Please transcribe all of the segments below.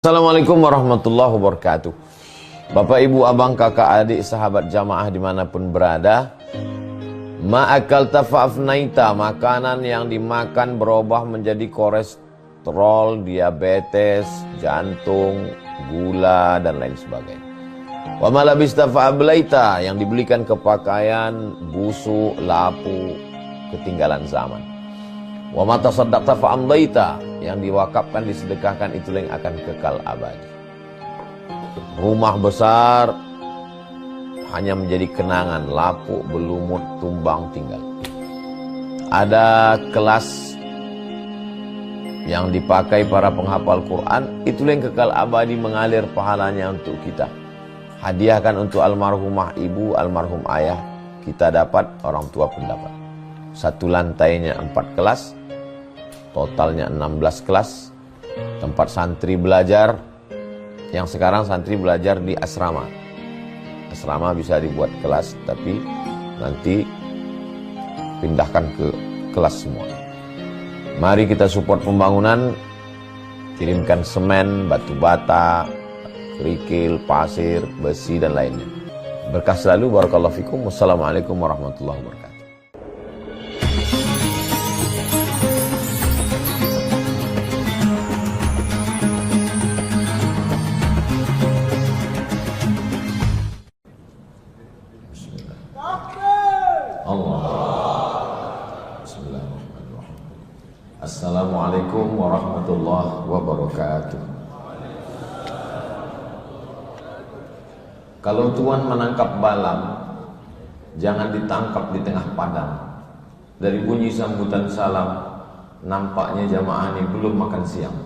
Assalamualaikum warahmatullahi wabarakatuh. Bapak, ibu, abang, kakak, adik, sahabat jamaah dimanapun berada, ma'akalta fa'afnaita, makanan yang dimakan berubah menjadi kolesterol, diabetes, jantung, gula, dan lain sebagainya. Wa malabista fa'ablaita, yang dibelikan ke pakaian, busuk, lapu, ketinggalan zaman. Wa mata saddaqta fa'amdaita, yang diwakafkan, disedekahkan, itulah yang akan kekal abadi. Rumah besar hanya menjadi kenangan, lapuk, berlumut, tumbang, tinggal. Ada kelas yang dipakai para penghafal Quran, itulah yang kekal abadi, mengalir pahalanya untuk kita. Hadiahkan untuk almarhumah ibu, almarhum ayah, kita dapat, orang tua pun dapat. Satu lantainya 4 kelas, totalnya 16 kelas, tempat santri belajar. Yang sekarang santri belajar di asrama. Asrama bisa dibuat kelas, tapi nanti pindahkan ke kelas semua. Mari kita support pembangunan, kirimkan semen, batu bata, kerikil, pasir, besi, dan lainnya. Berkah selalu, barakallahu fikum. Wassalamualaikum warahmatullahi wabarakatuh. Assalamualaikum warahmatullahi wabarakatuh. Kalau Tuhan menangkap balang, jangan ditangkap di tengah padang. Dari bunyi sambutan salam, nampaknya jamaah ini belum makan siang.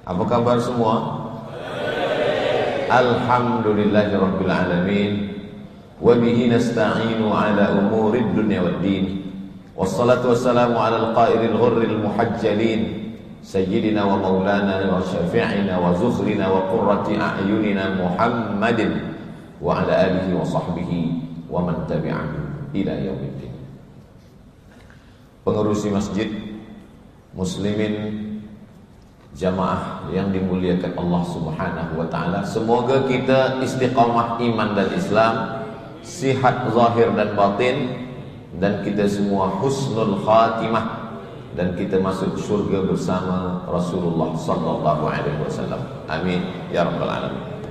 Apa kabar semua? Alhamdulillahirabbil alamin. Wa bihi nasta'inu ala umurid dunya waddin. Wassalatu wassalamu ala al-qairil ghurril muhajjalin sayyidina wa maulana wa syafi'ina wa zukhrina wa qurrati a'yunina Muhammadin wa ala alihi wa sahbihi wa man tabi'ahu ila yaumiddin. Pengurusi masjid, muslimin, jamaah yang dimuliakan Allah Subhanahu wa taala, semoga kita istiqamah iman dan Islam, sihat zahir dan batin, dan kita semua husnul khatimah, dan kita masuk surga bersama Rasulullah sallallahu alaihi wasallam. Amin ya rabbal alamin.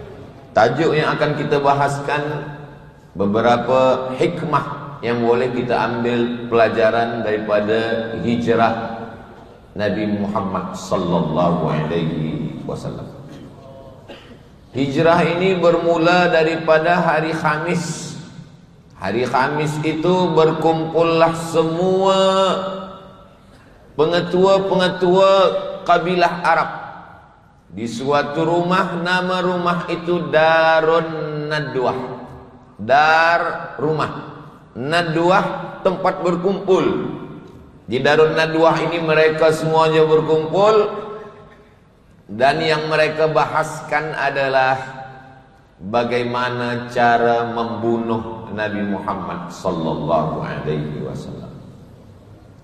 Tajuk yang akan kita bahaskan, beberapa hikmah yang boleh kita ambil pelajaran daripada hijrah Nabi Muhammad sallallahu alaihi wasallam. Hijrah ini bermula daripada hari Khamis. Hari Khamis itu berkumpullah semua pengetua-pengetua kabilah Arab di suatu rumah. Nama rumah itu Darun Nadwah. Dar, rumah. Nadwah, tempat berkumpul. Di Darun Nadwah ini mereka semuanya berkumpul, dan yang mereka bahaskan adalah bagaimana cara membunuh Nabi Muhammad sallallahu alaihi wasallam.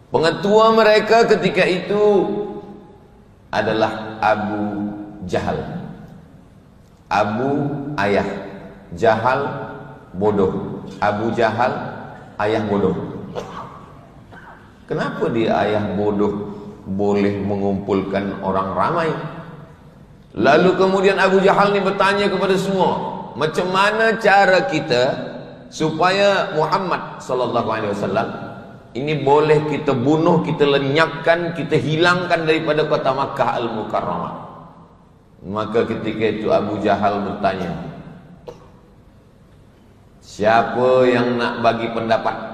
Pengetua mereka ketika itu adalah Abu Jahal. Abu ayah, Jahal bodoh. Abu Jahal ayah bodoh. Kenapa dia ayah bodoh boleh mengumpulkan orang ramai? Lalu kemudian Abu Jahal ini bertanya kepada semua, macam mana cara kita supaya Muhammad sallallahu alaihi wasallam ini boleh kita bunuh, kita lenyapkan, kita hilangkan daripada kota Makkah Al-Mukarramah. Maka ketika itu Abu Jahal bertanya, siapa yang nak bagi pendapat?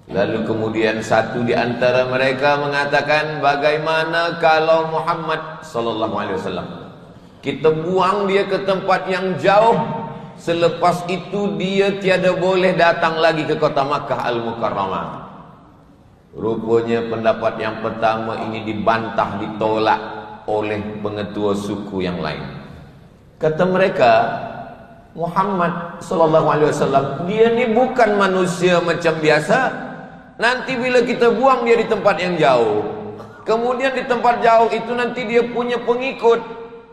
Lalu kemudian satu di antara mereka mengatakan, bagaimana kalau Muhammad sallallahu alaihi wasallam kita buang dia ke tempat yang jauh, selepas itu dia tiada boleh datang lagi ke kota Makkah Al-Mukarramah. Rupanya pendapat yang pertama ini dibantah, ditolak oleh pengetua suku yang lain. Kata mereka, Muhammad sallallahu alaihi wasallam dia ni bukan manusia macam biasa. Nanti bila kita buang dia di tempat yang jauh, Kemudian di tempat jauh itu nanti dia punya pengikut.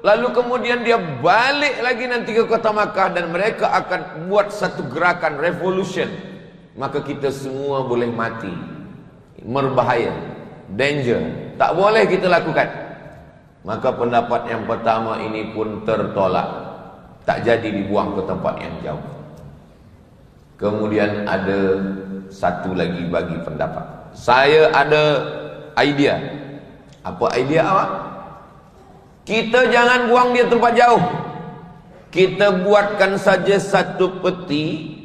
Lalu kemudian dia balik lagi nanti ke kota Makkah dan mereka akan buat satu gerakan revolution. Maka kita semua boleh mati. Berbahaya, danger, tak boleh kita lakukan. Maka pendapat yang pertama ini pun tertolak, tak jadi dibuang ke tempat yang jauh. Kemudian ada satu lagi bagi pendapat. Saya ada idea. Apa idea awak? Kita jangan buang dia tempat jauh. Kita buatkan saja satu peti,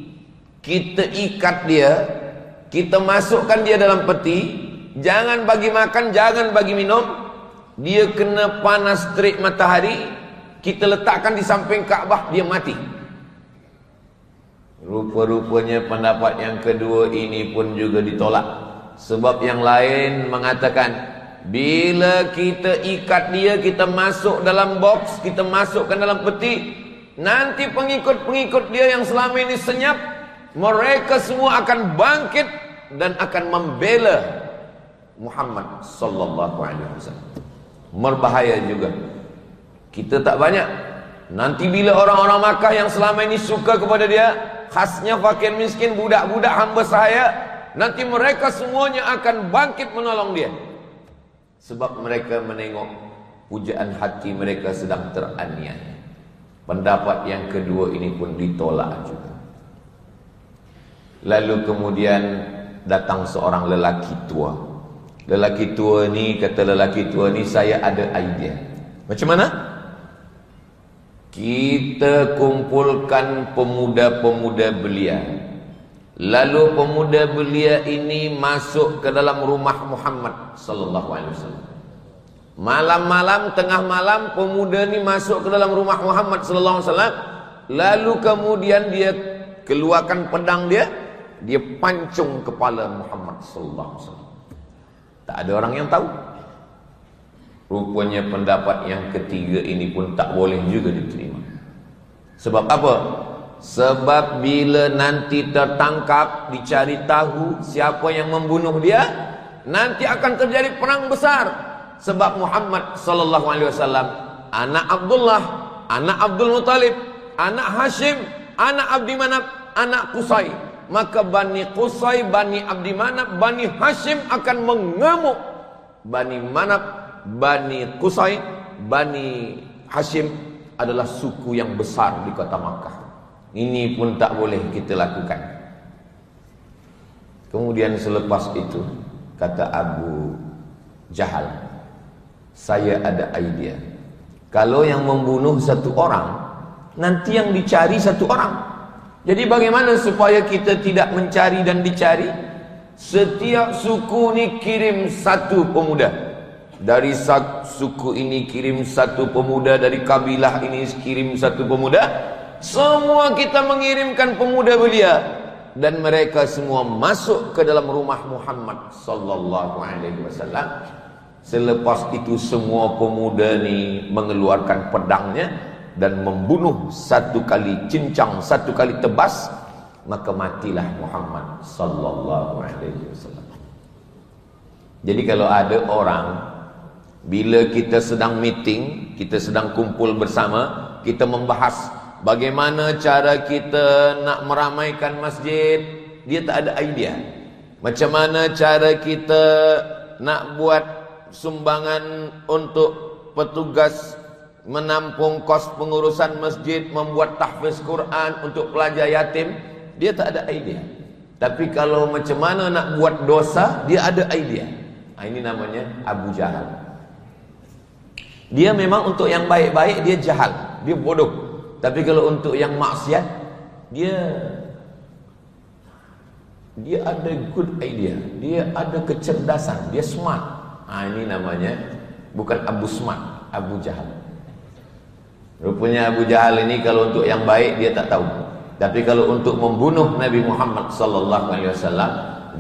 kita ikat dia, kita masukkan dia dalam peti. Jangan bagi makan, jangan bagi minum. Dia kena panas terik matahari, kita letakkan di samping Kaabah, dia mati. Rupa-rupanya pendapat yang kedua ini pun juga ditolak. Sebab yang lain mengatakan, bila kita ikat dia, kita masuk dalam box, kita masukkan dalam peti, nanti pengikut-pengikut dia yang selama ini senyap, mereka semua akan bangkit dan akan membela Muhammad sallallahu alaihi wasallam. Berbahaya juga. Kita tak banyak. Nanti bila orang-orang Makkah yang selama ini suka kepada dia, khasnya fakir miskin, budak-budak hamba sahaya, nanti mereka semuanya akan bangkit menolong dia. Sebab mereka menengok pujaan hati mereka sedang teraniaya. Pendapat yang kedua ini pun ditolak juga. Lalu kemudian datang seorang lelaki tua. Lelaki tua ni, kata lelaki tua ni, saya ada idea. Macam mana? Kita kumpulkan pemuda-pemuda belia. Lalu pemuda belia ini masuk ke dalam rumah Muhammad sallallahu alaihi wasallam. Malam-malam, tengah malam, pemuda ini masuk ke dalam rumah Muhammad sallallahu alaihi wasallam. Lalu kemudian dia keluarkan pedang dia pancung kepala Muhammad sallallahu alaihi wasallam. Tak ada orang yang tahu. Rupanya pendapat yang ketiga ini pun tak boleh juga diterima. Sebab apa? Sebab bila nanti tertangkap, dicari tahu siapa yang membunuh dia, nanti akan terjadi perang besar. Sebab Muhammad sallallahu alaihi wasallam anak Abdullah, anak Abdul Muttalib, anak Hashim, anak Abdi Manaf, anak Qusay. Maka Bani Qusay, Bani Abdi Manaf, Bani Hashim akan mengamuk. Bani Manaf, Bani Qusay, Bani Hashim adalah suku yang besar di kota Makkah. Ini pun tak boleh kita lakukan. Kemudian selepas itu kata Abu Jahal, saya ada idea. Kalau yang membunuh satu orang, nanti yang dicari satu orang. Jadi bagaimana supaya kita tidak mencari dan dicari? Setiap suku ini kirim satu pemuda. Dari suku ini kirim satu pemuda, dari kabilah ini kirim satu pemuda. Semua kita mengirimkan pemuda belia, dan mereka semua masuk ke dalam rumah Muhammad sallallahu alaihi wasallam. Selepas itu semua pemuda ni mengeluarkan pedangnya dan membunuh satu kali cincang, satu kali tebas, maka matilah Muhammad sallallahu alaihi wasallam. Jadi kalau ada orang, bila kita sedang meeting, kita sedang kumpul bersama, kita membahas bagaimana cara kita nak meramaikan masjid, dia tak ada idea. Macam mana cara kita nak buat sumbangan untuk petugas menampung kos pengurusan masjid, membuat tahfiz Quran untuk pelajar yatim, dia tak ada idea. Tapi kalau macam mana nak buat dosa, dia ada idea. Ini namanya Abu Jahal. Dia memang untuk yang baik-baik dia jahal, dia bodoh. Tapi kalau untuk yang maksiat, dia ada good idea, dia ada kecerdasan, dia smart. Ini namanya bukan Abu Smart, Abu Jahal. Rupanya Abu Jahal ini kalau untuk yang baik dia tak tahu. Tapi kalau untuk membunuh Nabi Muhammad sallallahu alaihi wasallam,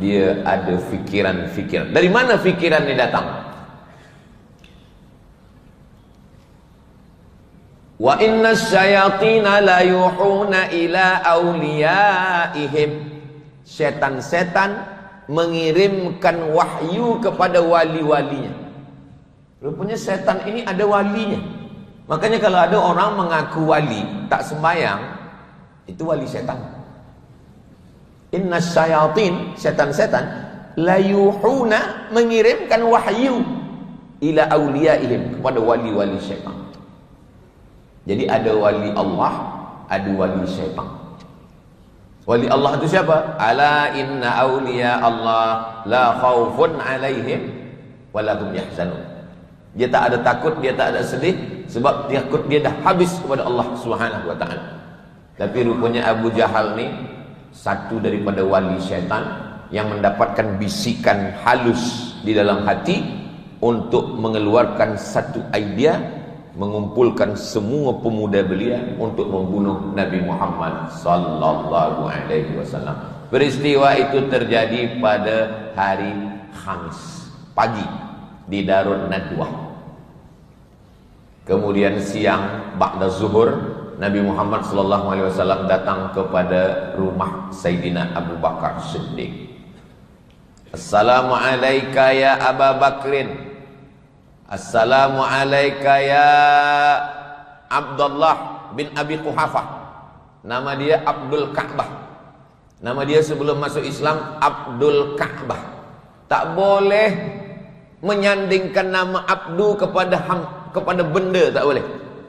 dia ada fikiran-fikiran. Dari mana fikiran ini datang? Wa inna syayatina la yuhuna ila awliyaihim. Setan-setan mengirimkan wahyu kepada wali-walinya. Rupanya setan ini ada walinya. Makanya kalau ada orang mengaku wali, tak sembahyang, itu wali setan. Inna syayatin, setan-setan, layuhuna, mengirimkan wahyu ila awliyaihim, kepada wali-wali syaitan. Jadi ada wali Allah, ada wali syaitan. Wali Allah itu siapa? Ala inna awliya Allah la khawfun alaihim walahum yahzanun. Dia tak ada takut, dia tak ada sedih, sebab takut dia dah habis kepada Allah Subhanahu wa taala. Tapi rupanya Abu Jahal ni satu daripada wali syaitan yang mendapatkan bisikan halus di dalam hati untuk mengeluarkan satu idea, mengumpulkan semua pemuda belia untuk membunuh Nabi Muhammad sallallahu alaihi wasallam. Peristiwa itu terjadi pada hari Khamis pagi di Darun Nadwah. Kemudian siang ba'da zuhur, Nabi Muhammad sallallahu alaihi wasallam datang kepada rumah Sayyidina Abu Bakar Siddiq. Assalamu alayka ya Aba Bakrin. Assalamu alayka ya Abdullah bin Abi Quhafah. Nama dia Abdul Ka'bah. Nama dia sebelum masuk Islam Abdul Ka'bah. Tak boleh menyandingkan nama Abdu kepada benda, tak boleh.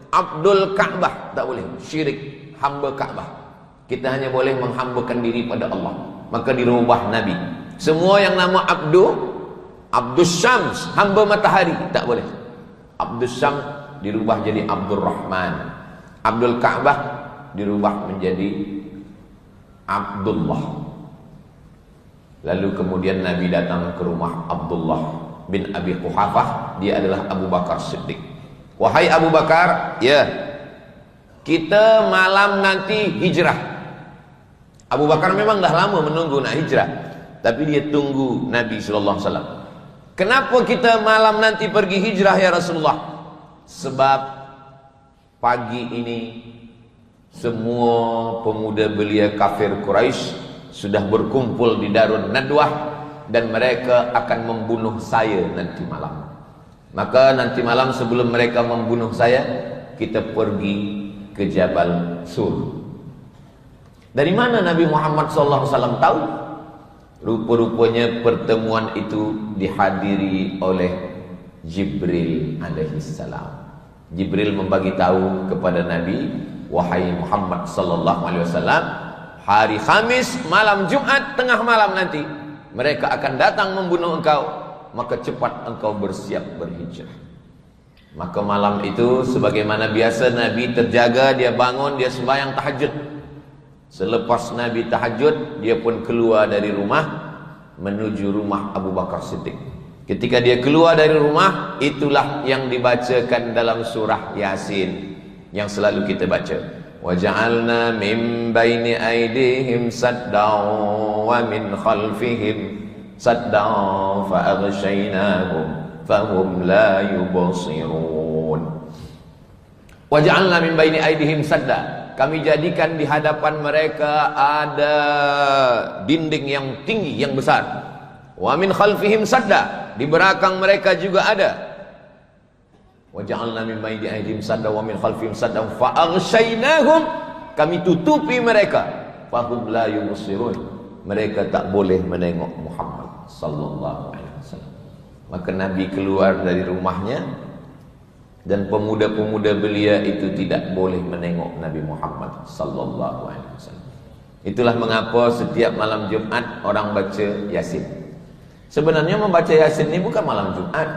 Abdul Ka'bah tak boleh, syirik, hamba Ka'bah. Kita hanya boleh menghambakan diri pada Allah. Maka dirubah Nabi. Semua yang nama Abdu, Abdus Syams, hamba matahari, tak boleh. Abdus Syams dirubah jadi Abdul Rahman. Abdul Ka'bah dirubah menjadi Abdullah. Lalu kemudian Nabi datang ke rumah Abdullah bin Abi Quhafah. Dia adalah Abu Bakar Siddiq. Wahai Abu Bakar, ya, kita malam nanti hijrah. Abu Bakar memang dah lama menunggu nak hijrah, tapi dia tunggu Nabi sallallahu alaihi wasallam. Kenapa kita malam nanti pergi hijrah ya Rasulullah? Sebab pagi ini semua pemuda belia kafir Quraisy sudah berkumpul di Darun Nadwah dan mereka akan membunuh saya nanti malam. Maka nanti malam sebelum mereka membunuh saya, kita pergi ke Jabal Sur. Dari mana Nabi Muhammad SAW tahu? Rupa-rupanya pertemuan itu dihadiri oleh Jibril alaihissalam. Jibril membagi tahu kepada Nabi, wahai Muhammad SAW, hari Khamis malam Jumat tengah malam nanti mereka akan datang membunuh engkau. Maka cepat engkau bersiap berhijrah. Maka malam itu sebagaimana biasa Nabi terjaga, dia bangun, dia sembahyang tahajud. Selepas Nabi tahajud, dia pun keluar dari rumah menuju rumah Abu Bakar Siddiq. Ketika dia keluar dari rumah, itulah yang dibacakan dalam surah Yasin yang selalu kita baca. Wa ja'alna min baini aydihim saddan wa min khalfihim saddan fa'aghshaynahum fahum la yubsirun. Wa ja'alna min baini aydihim sadda. Kami jadikan di hadapan mereka ada dinding yang tinggi, yang besar. Wa min khalfihim sadda. Di belakang mereka juga ada. Wa ja'alna min baini aydihim sadda wa min khalfihim sadda fa'aghshaynahum. Kami tutupi mereka. Fahum la yubsirun. Mereka tak boleh menengok Muhammad sallallahu alaihi wasallam. Maka Nabi keluar dari rumahnya dan pemuda-pemuda belia itu tidak boleh menengok Nabi Muhammad sallallahu alaihi wasallam. Itulah mengapa setiap malam Jumat orang baca Yasin. Sebenarnya membaca Yasin ini bukan malam Jumat.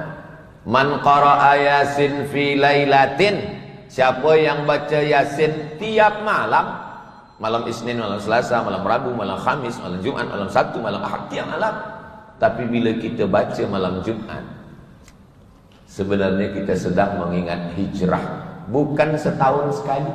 Man qara'a Yasin fi lailatin, siapa yang baca Yasin tiap malam, malam Isnin, malam Selasa, malam Rabu, malam Khamis, malam Jumat, malam Sabtu, malam Ahad, tiap malam. Tapi bila kita baca malam Jumat, sebenarnya kita sedang mengingat hijrah, bukan setahun sekali.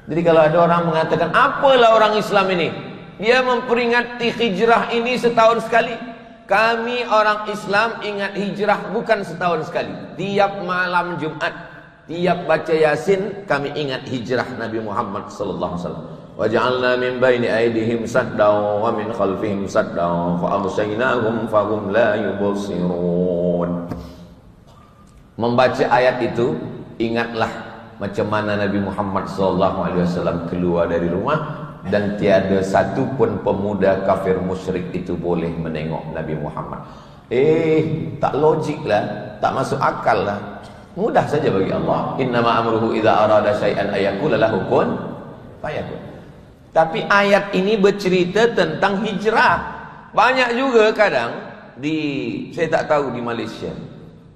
Jadi kalau ada orang mengatakan, apalah orang Islam ini, dia memperingati hijrah ini setahun sekali. Kami orang Islam ingat hijrah bukan setahun sekali. Tiap malam Jumat, tiap baca Yasin, kami ingat hijrah Nabi Muhammad sallallahu alaihi wasallam. Wa ja'alna min baini aydihim saddan wa min khalfihim saddan fa aghshaynahum fahum la yubsirun. membaca ayat itu, ingatlah macam mana Nabi Muhammad SAW keluar dari rumah dan tiada satu pun pemuda kafir musyrik itu boleh menengok Nabi Muhammad. Tak logik lah, tak masuk akal lah. Mudah saja bagi Allah. Innama amruhu idza arada syai'an ayaqula lahu kun fayakun. Tapi ayat ini bercerita tentang hijrah. Banyak juga kadang saya tak tahu di Malaysia,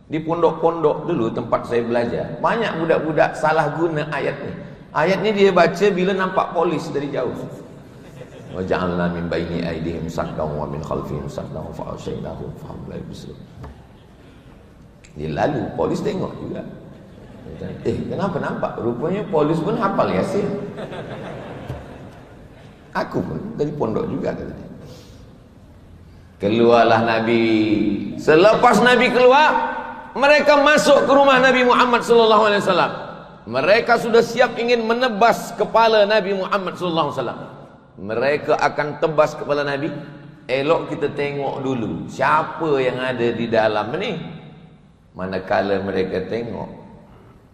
di pondok-pondok dulu tempat saya belajar, banyak budak-budak salah guna ayat ni. Ayat ni dia baca bila nampak polis dari jauh. Wa ja'alna min baini aydihim saddan wa min khalfihim saddan fa ashaynahum fa hum la yubsirun. Dia lalu, polis tengok juga. Kenapa nampak? Rupanya polis pun hafal Yasin. Aku pun dari pondok juga kata dia. Keluarlah Nabi. Selepas Nabi keluar, mereka masuk ke rumah Nabi Muhammad SAW. Mereka sudah siap ingin menebas kepala Nabi Muhammad SAW. Mereka akan tebas kepala Nabi. Elok kita tengok dulu siapa yang ada di dalam ni. Manakala mereka tengok,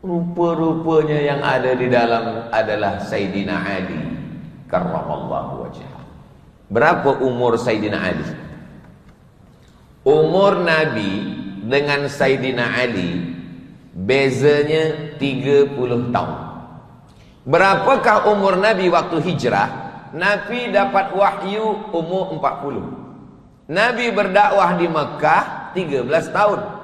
rupa-rupanya yang ada di dalam adalah Sayyidina Ali karramallahu wajhah. Berapa umur Sayyidina Ali? Umur Nabi dengan Sayyidina Ali bezanya 30 tahun. Berapakah umur Nabi waktu hijrah? Nabi dapat wahyu umur 40. Nabi berdakwah di Mekah 13 tahun.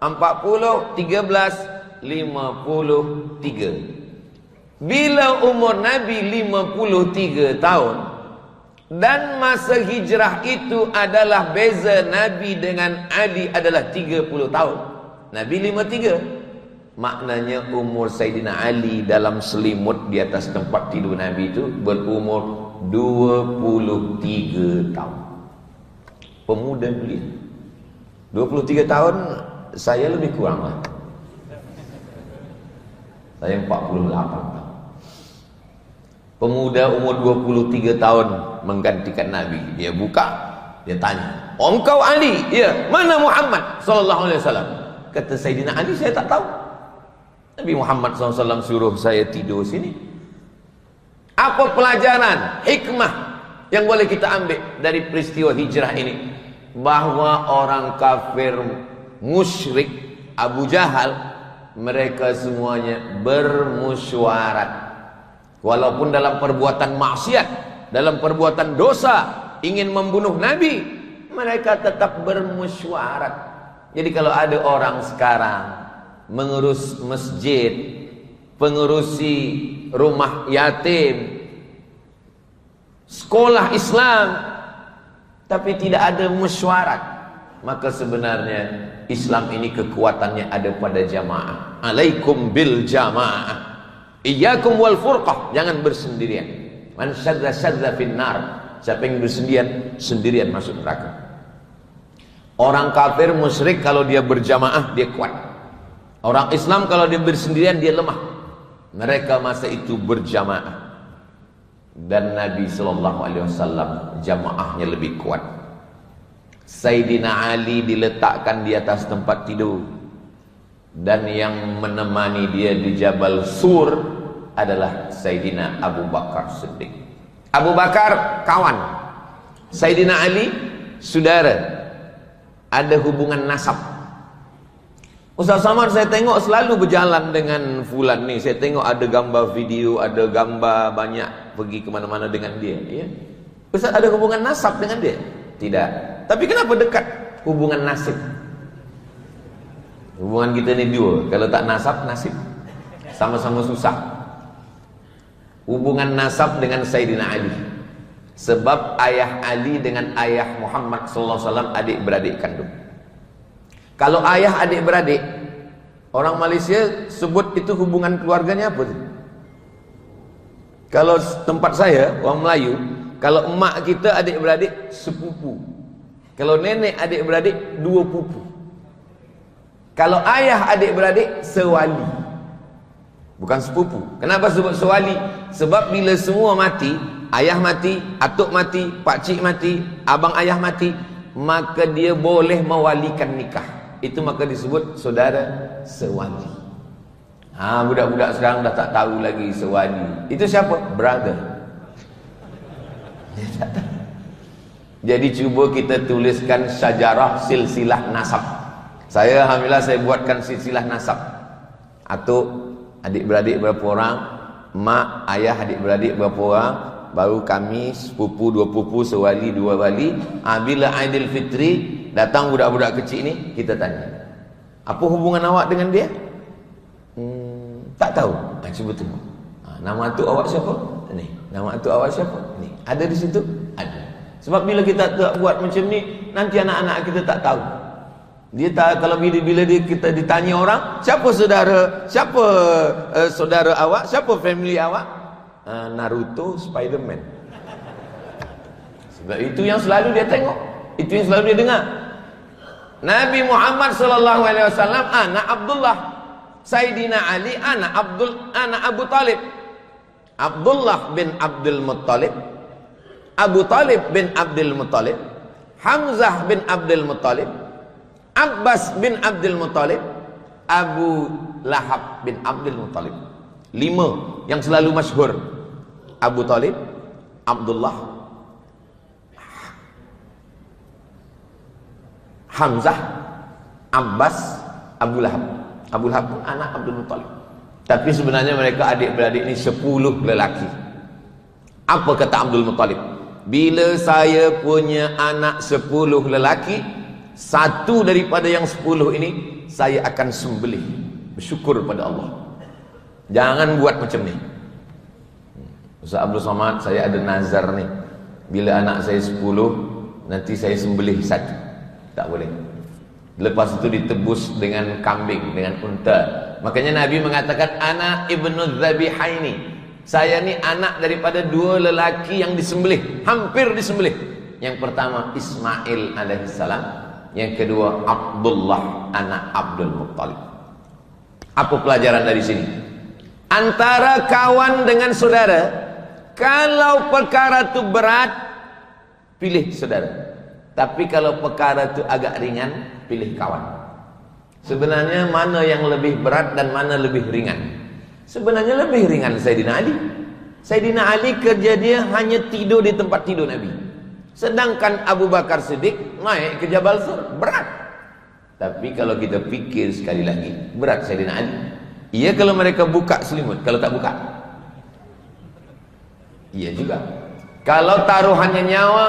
40, 13, 53. Bila umur Nabi 53 tahun dan masa hijrah itu adalah beza Nabi dengan Ali adalah 30 tahun. Nabi 53. Maknanya umur Sayyidina Ali dalam selimut di atas tempat tidur Nabi itu berumur 23 tahun. Pemuda belia. 23 tahun. Saya lebih kurang lah. Saya 48 tahun. Pemuda umur 23 tahun menggantikan Nabi. Dia buka, dia tanya, "Om kau Ali?" "Ya." "Mana Muhammad sallallahu alaihi wasallam?" Kata Sayyidina Ali, "Saya tak tahu. Nabi Muhammad SAW suruh saya tidur sini." Apa pelajaran, hikmah yang boleh kita ambil dari peristiwa hijrah ini? Bahwa orang kafir musyrik Abu Jahal, mereka semuanya bermusyawarat. Walaupun dalam perbuatan maksiat, dalam perbuatan dosa, ingin membunuh Nabi, mereka tetap bermusyawarat. Jadi kalau ada orang sekarang mengurus masjid, pengurusi rumah yatim, sekolah Islam, tapi tidak ada musyawarat, maka sebenarnya Islam ini kekuatannya ada pada jamaah. Alaikum bil jamaah. Iyyakum wal furqah. Jangan bersendirian. Man syadza syadza finnar. Siapa yang bersendirian, sendirian masuk neraka. Orang kafir musyrik kalau dia berjamaah dia kuat. Orang Islam kalau dia bersendirian dia lemah. Mereka masa itu berjamaah. Dan Nabi SAW jamaahnya lebih kuat. Sayyidina Ali diletakkan di atas tempat tidur, dan yang menemani dia di Jabal Sur adalah Sayyidina Abu Bakar Siddiq. Abu Bakar kawan, Sayyidina Ali saudara, ada hubungan nasab. Ustaz Samad saya tengok selalu berjalan dengan fulan ni, saya tengok ada gambar video, ada gambar banyak pergi kemana-mana dengan dia, ya? Ustaz ada hubungan nasab dengan dia? Tidak. Tapi kenapa dekat hubungan nasib? Hubungan kita ni dua. Kalau tak nasab, nasib. Sama-sama susah. Hubungan nasab dengan Sayyidina Ali. Sebab ayah Ali dengan ayah Muhammad SAW adik-beradik kandung. Kalau ayah adik-beradik, orang Malaysia sebut itu hubungan keluarganya apa sih? Kalau tempat saya, orang Melayu, kalau emak kita adik-beradik sepupu. Kalau nenek adik-beradik dua pupu. Kalau ayah adik-beradik sewali. Bukan sepupu. Kenapa sebut sewali? Sebab bila semua mati, ayah mati, atuk mati, pakcik mati, abang ayah mati, maka dia boleh mewalikan nikah. itu maka disebut saudara sewali. Budak-budak sekarang dah tak tahu lagi sewali itu siapa? Brother. Dia tak tahu. Jadi cuba kita tuliskan syajarah silsilah nasab. Saya alhamdulillah saya buatkan silsilah nasab. Atuk, adik-beradik berapa orang, mak, ayah, adik-beradik berapa orang, baru kami sepupu, dua pupu, sewali, dua wali. Bila Aidil Fitri datang budak-budak kecil ni, kita tanya, apa hubungan awak dengan dia? Tak tahu. Cuba tengok. Nama atuk awak siapa? Ni. Nama atuk awak siapa? Ni. Ada di situ? Ada. Sebab bila kita tak buat macam ni, nanti anak-anak kita tak tahu. Dia tak, kalau bila kita ditanya orang, siapa saudara awak, siapa family awak? Naruto, Spiderman. Sebab itu yang selalu dia tengok, itu yang selalu dia dengar. Nabi Muhammad sallallahu alaihi wasallam anak Abdullah, Sayyidina Ali anak Abu Talib, Abdullah bin Abdul Muttalib, Abu Talib bin Abdul Muttalib, Hamzah bin Abdul Muttalib, Abbas bin Abdul Muttalib, Abu Lahab bin Abdul Muttalib. 5 yang selalu masyhur. Abu Talib, Abdullah, Hamzah, Abbas, Abu Lahab. Abu Lahab pun anak Abdul Muttalib. Tapi sebenarnya mereka adik-beradik ini 10 lelaki. Apa kata Abdul Muttalib? Bila saya punya anak 10 lelaki, satu daripada yang 10 ini saya akan sembelih, bersyukur pada Allah. Jangan buat macam ni. Ustaz Abdul Somad, saya ada nazar ni, bila anak saya 10, nanti saya sembelih satu. Tak boleh. Lepas itu ditebus dengan kambing, dengan unta. Makanya Nabi mengatakan, ana ibnu Zabihaini, saya ni anak daripada 2 lelaki yang disembelih, hampir disembelih. Yang pertama Ismail alaihissalam, yang kedua Abdullah anak Abdul Muttalib. Apa pelajaran dari sini? Antara kawan dengan saudara, kalau perkara itu berat, pilih saudara. Tapi kalau perkara itu agak ringan, pilih kawan. Sebenarnya mana yang lebih berat dan mana lebih ringan? Sebenarnya lebih ringan Sayyidina Ali. Sayyidina Ali kerja dia hanya tidur di tempat tidur Nabi. Sedangkan Abu Bakar Siddiq naik ke Jabal Sur, berat. Tapi kalau kita fikir sekali lagi, berat Sayyidina Ali. Iya kalau mereka buka selimut, kalau tak buka, iya juga. Kalau taruhannya nyawa,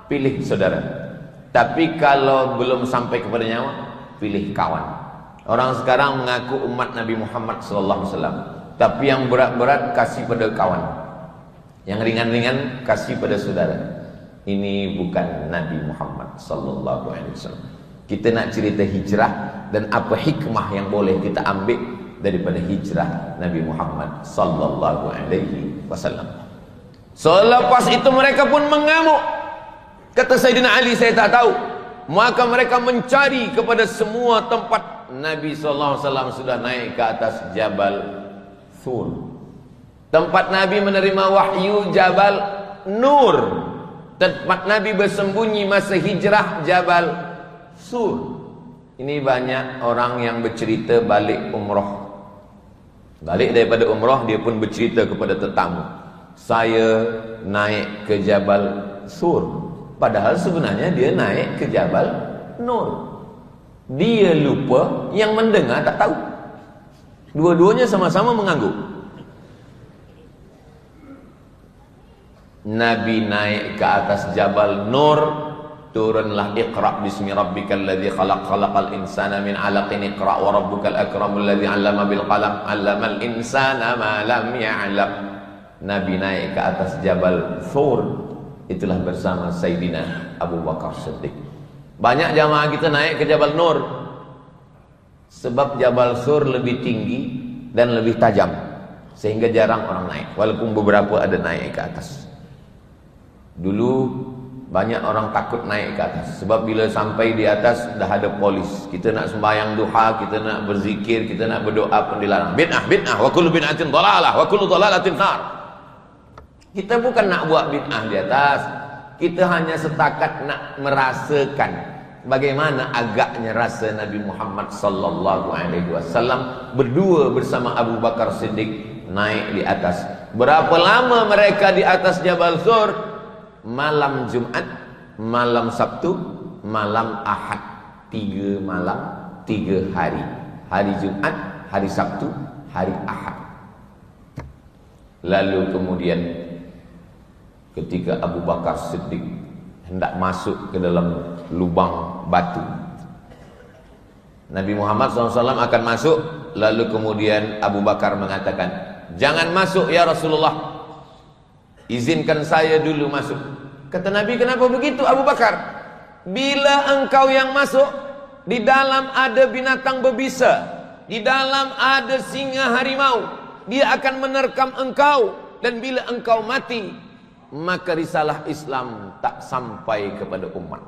pilih saudara. Tapi kalau belum sampai kepada nyawa, pilih kawan. Orang sekarang mengaku umat Nabi Muhammad SAW, tapi yang berat-berat kasih pada kawan, yang ringan-ringan kasih pada saudara. Ini bukan Nabi Muhammad SAW. Kita nak cerita hijrah dan apa hikmah yang boleh kita ambil daripada hijrah Nabi Muhammad SAW. Selepas itu mereka pun mengamuk. Kata Sayyidina Ali, saya tak tahu. Maka mereka mencari kepada semua tempat. Nabi SAW sudah naik ke atas Jabal Thur. Tempat Nabi menerima wahyu Jabal Nur. Tempat Nabi bersembunyi masa hijrah Jabal Thur. Ini banyak orang yang bercerita balik umrah. Balik daripada umrah, dia pun bercerita kepada tetamu, saya naik ke Jabal Thur. Padahal sebenarnya dia naik ke Jabal Nur. Dia lupa, yang mendengar tak tahu. Dua-duanya sama-sama mengangguk. Nabi naik ke atas Jabal Nur, turunlah Iqra bismi rabbikal ladzi khalaq, khalaqal insana min 'alaqin, Iqra wa rabbukal akramul ladzi 'allama bil qalam, 'allamal insana ma lam ya'lam. Nabi naik ke atas Jabal Thur, itulah bersama Sayyidina Abu Bakar Siddiq. Banyak jamaah kita naik ke Jabal Nur, sebab Jabal Thur lebih tinggi dan lebih tajam, sehingga jarang orang naik, walaupun beberapa ada naik ke atas. Dulu banyak orang takut naik ke atas, sebab bila sampai di atas dah ada polis. Kita nak sembahyang duha, kita nak berzikir, kita nak berdoa pun dilarang. Bid'ah, bid'ah, wa kullu bid'atin dhalalah, wa kullu dhalalatin nar. Kita bukan nak buat bid'ah di atas, kita hanya setakat nak merasakan bagaimana agaknya rasa Nabi Muhammad sallallahu alaihi wasallam berdua bersama Abu Bakar Siddiq naik di atas. Berapa lama mereka di atas Jabal Thur? Malam Jumat, malam Sabtu, malam Ahad. 3 malam, 3 hari. Hari Jumat, hari Sabtu, hari Ahad. Lalu kemudian ketika Abu Bakar Siddiq hendak masuk ke dalam lubang batu, Nabi Muhammad SAW akan masuk. Lalu kemudian Abu Bakar mengatakan, jangan masuk ya Rasulullah, izinkan saya dulu masuk. Kata Nabi, kenapa begitu Abu Bakar? Bila engkau yang masuk, di dalam ada binatang berbisa, di dalam ada singa harimau, dia akan menerkam engkau. Dan bila engkau mati, maka risalah Islam tak sampai kepada umat.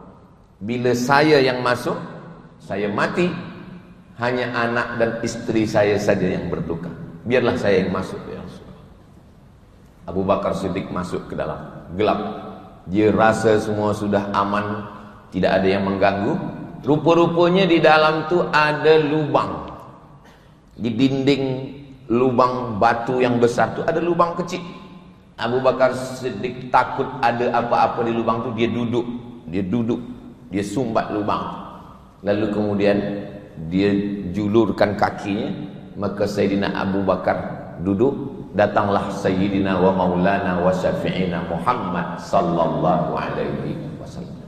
Bila saya yang masuk, saya mati, hanya anak dan istri saya saja yang berduka. Biarlah saya yang masuk ya Rasulullah. Abu Bakar Siddiq masuk ke dalam gelap. Dia rasa semua sudah aman, tidak ada yang mengganggu. Rupa-rupanya di dalam tu ada lubang. Di dinding lubang batu yang besar tu ada lubang kecil. Abu Bakar Siddiq takut ada apa-apa di lubang tu. Dia duduk, dia sumbat lubang. Lalu kemudian dia julurkan kakinya. Maka Sayyidina Abu Bakar duduk. Datanglah Sayyidina wa Maulana wa Syafi'ina Muhammad sallallahu alaihi wasallam.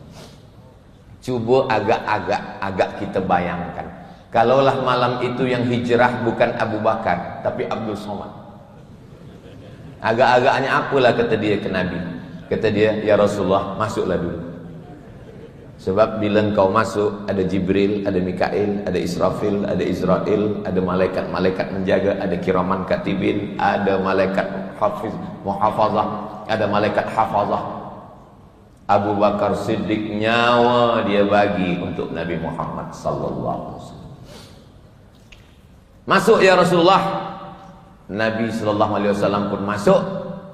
Cuba agak kita bayangkan, kalaulah malam itu yang hijrah bukan Abu Bakar tapi Abdul Somad. Agak-agaknya apalah kata dia ke Nabi. Kata dia, ya Rasulullah, masuklah dulu. Sebab bila engkau masuk, ada Jibril, ada Mikail, ada Israfil, ada Israel, ada malaikat-malaikat menjaga, ada kiraman katibin, ada malaikat hafiz, muhafazah, ada malaikat hafazah. Abu Bakar Siddiq nyawa dia bagi untuk Nabi Muhammad sallallahu alaihi wasallam. Masuk ya Rasulullah. Nabi sallallahu alaihi wasallam pun masuk.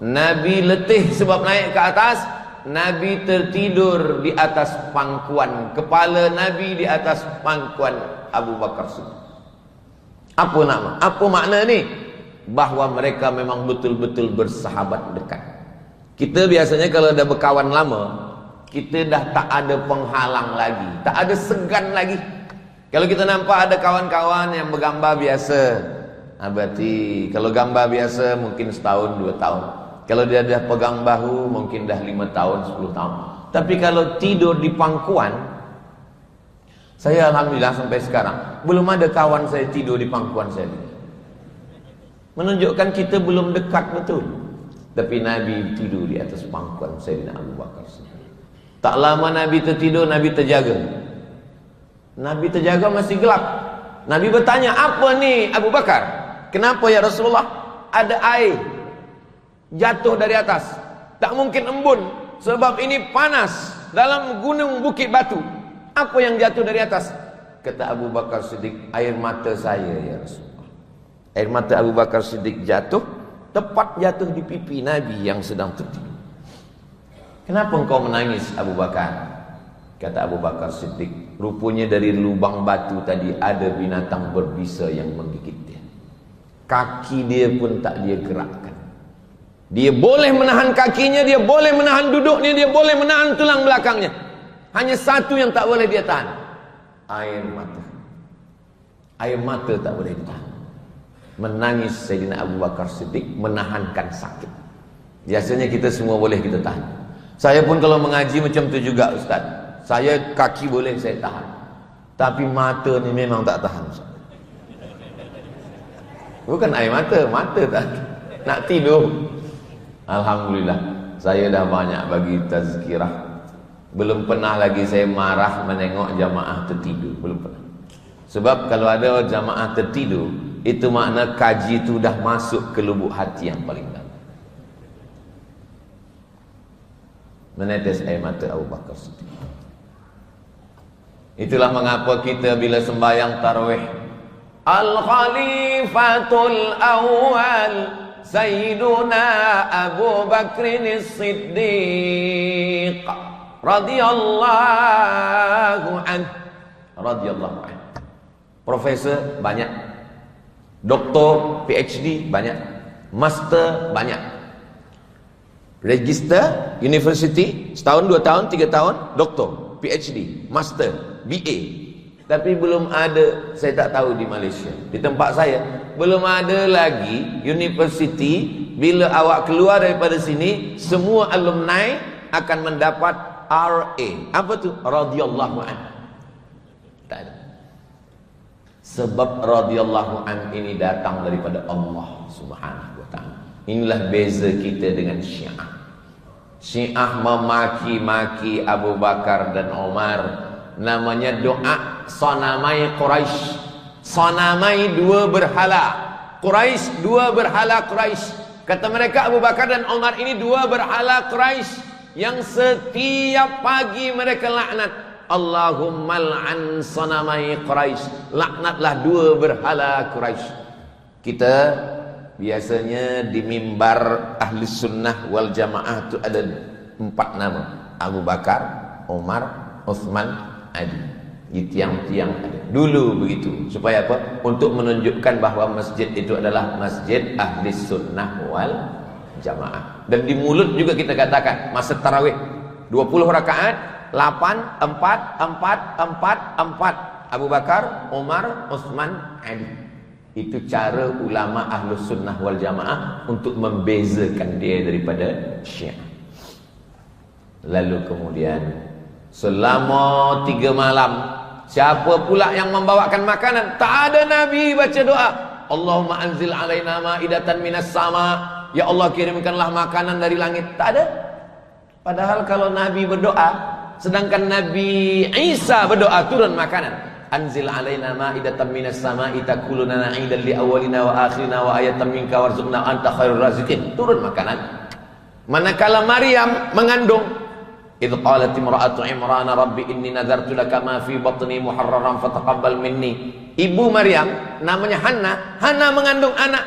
Nabi letih sebab naik ke atas. Nabi tertidur di atas pangkuan. Kepala Nabi di atas pangkuan Abu Bakar Siddiq. Apa makna ni? Bahawa mereka memang betul-betul bersahabat dekat. Kita biasanya kalau dah berkawan lama, kita dah tak ada penghalang lagi, tak ada segan lagi. Kalau kita nampak ada kawan-kawan yang bergambar biasa, berarti kalau gambar biasa mungkin setahun 2 tahun. Kalau dia dah pegang bahu mungkin dah 5 tahun 10 tahun. Tapi kalau tidur di pangkuan, saya alhamdulillah sampai sekarang belum ada kawan saya tidur di pangkuan saya. Menunjukkan kita belum dekat betul. Tapi Nabi tidur di atas pangkuan Sayyidina Abu Bakar. Tak lama Nabi tertidur, Nabi terjaga. Nabi terjaga masih gelap. Nabi bertanya, apa ni Abu Bakar? Kenapa ya Rasulullah? Ada air jatuh dari atas. Tak mungkin embun, sebab ini panas dalam gunung bukit batu. Apa yang jatuh dari atas? Kata Abu Bakar Siddiq, air mata saya ya Rasulullah. Air mata Abu Bakar Siddiq jatuh, tepat jatuh di pipi Nabi yang sedang tertidur. Kenapa engkau menangis Abu Bakar? Kata Abu Bakar Siddiq, rupanya dari lubang batu tadi ada binatang berbisa yang menggigit dia. Kaki dia pun tak dia gerakkan. Dia boleh menahan kakinya, dia boleh menahan duduknya, dia boleh menahan tulang belakangnya. Hanya satu yang tak boleh dia tahan, air mata. Air mata tak boleh ditahan. Menangis Sayyidina Abu Bakar Siddiq menahankan sakit. Biasanya kita semua boleh kita tahan. Saya pun kalau mengaji macam tu juga Ustaz. Saya kaki boleh saya tahan, tapi mata ni memang tak tahan Ustaz. Bukan air mata, mata tak nak tidur. Alhamdulillah, saya dah banyak bagi tazkirah. Belum pernah lagi saya marah menengok jamaah tertidur, belum pernah. Sebab kalau ada jamaah tertidur, itu makna kaji itu dah masuk ke lubuk hati yang paling dalam. Menetes air mata Abu Bakar Siddiq. Itulah mengapa kita bila sembahyang tarawih, Al-Khalifatul Awwal Sayyiduna Abu Bakrin Siddiq, radhiyallahu an. Radhiyallahu an. Profesor banyak, doktor, PhD banyak, master banyak. Register university setahun, 2 tahun, 3 tahun, doktor, PhD, master, BA. Tapi belum ada, saya tak tahu di Malaysia, di tempat saya belum ada lagi university. Bila awak keluar daripada sini, semua alumni akan mendapat RA. Apa tu? Radhiyallahu anhu. Tak ada. Sebab radhiyallahu anhu ini datang daripada Allah Subhanahu wa taala. Inilah beza kita dengan Syiah. Syiah memaki-maki Abu Bakar dan Umar. Namanya doa Sanamai Quraisy. Sanamai, 2 berhala. Quraisy, 2 berhala Quraisy. Kata mereka Abu Bakar dan Umar ini 2 berhala Quraisy yang setiap pagi mereka laknat. Allahumma al'an sanamai Quraisy. Laknatlah 2 berhala Quraisy. Kita biasanya di mimbar ahli sunnah wal jamaah itu ada 4 nama. Abu Bakar, Umar, Uthman, Ali. Di tiang-tiang ada. Dulu begitu. Supaya apa? Untuk menunjukkan bahawa masjid itu adalah masjid ahli sunnah wal jamaah. Dan di mulut juga kita katakan masa tarawih 20 rakaat 8, 4, 4, 4, 4. Abu Bakar, Umar, Uthman, Ali. Itu cara ulama ahli sunnah wal jamaah untuk membezakan dia daripada Syiah. Lalu kemudian selama 3 malam, siapa pula yang membawakan makanan? Tak ada Nabi baca doa, Allahumma anzil alaina ma'idatan minas sama. Ya Allah, kirimkanlah makanan dari langit. Tak ada. Padahal kalau Nabi berdoa, sedangkan Nabi Isa berdoa, turun makanan. Anzil alaina ma'idatan minas sama'i takuluna na'idan li awalina wa akhirina wa ayatan minka warzuqna anta khairur raziqin. Turun makanan. Manakala Maryam mengandung, idh qalat imra'atu Imran rabbi inni nadartu laka ma fi batni muharraran fataqabbal minni. Ibu Maryam namanya Hannah. Hannah mengandung anak,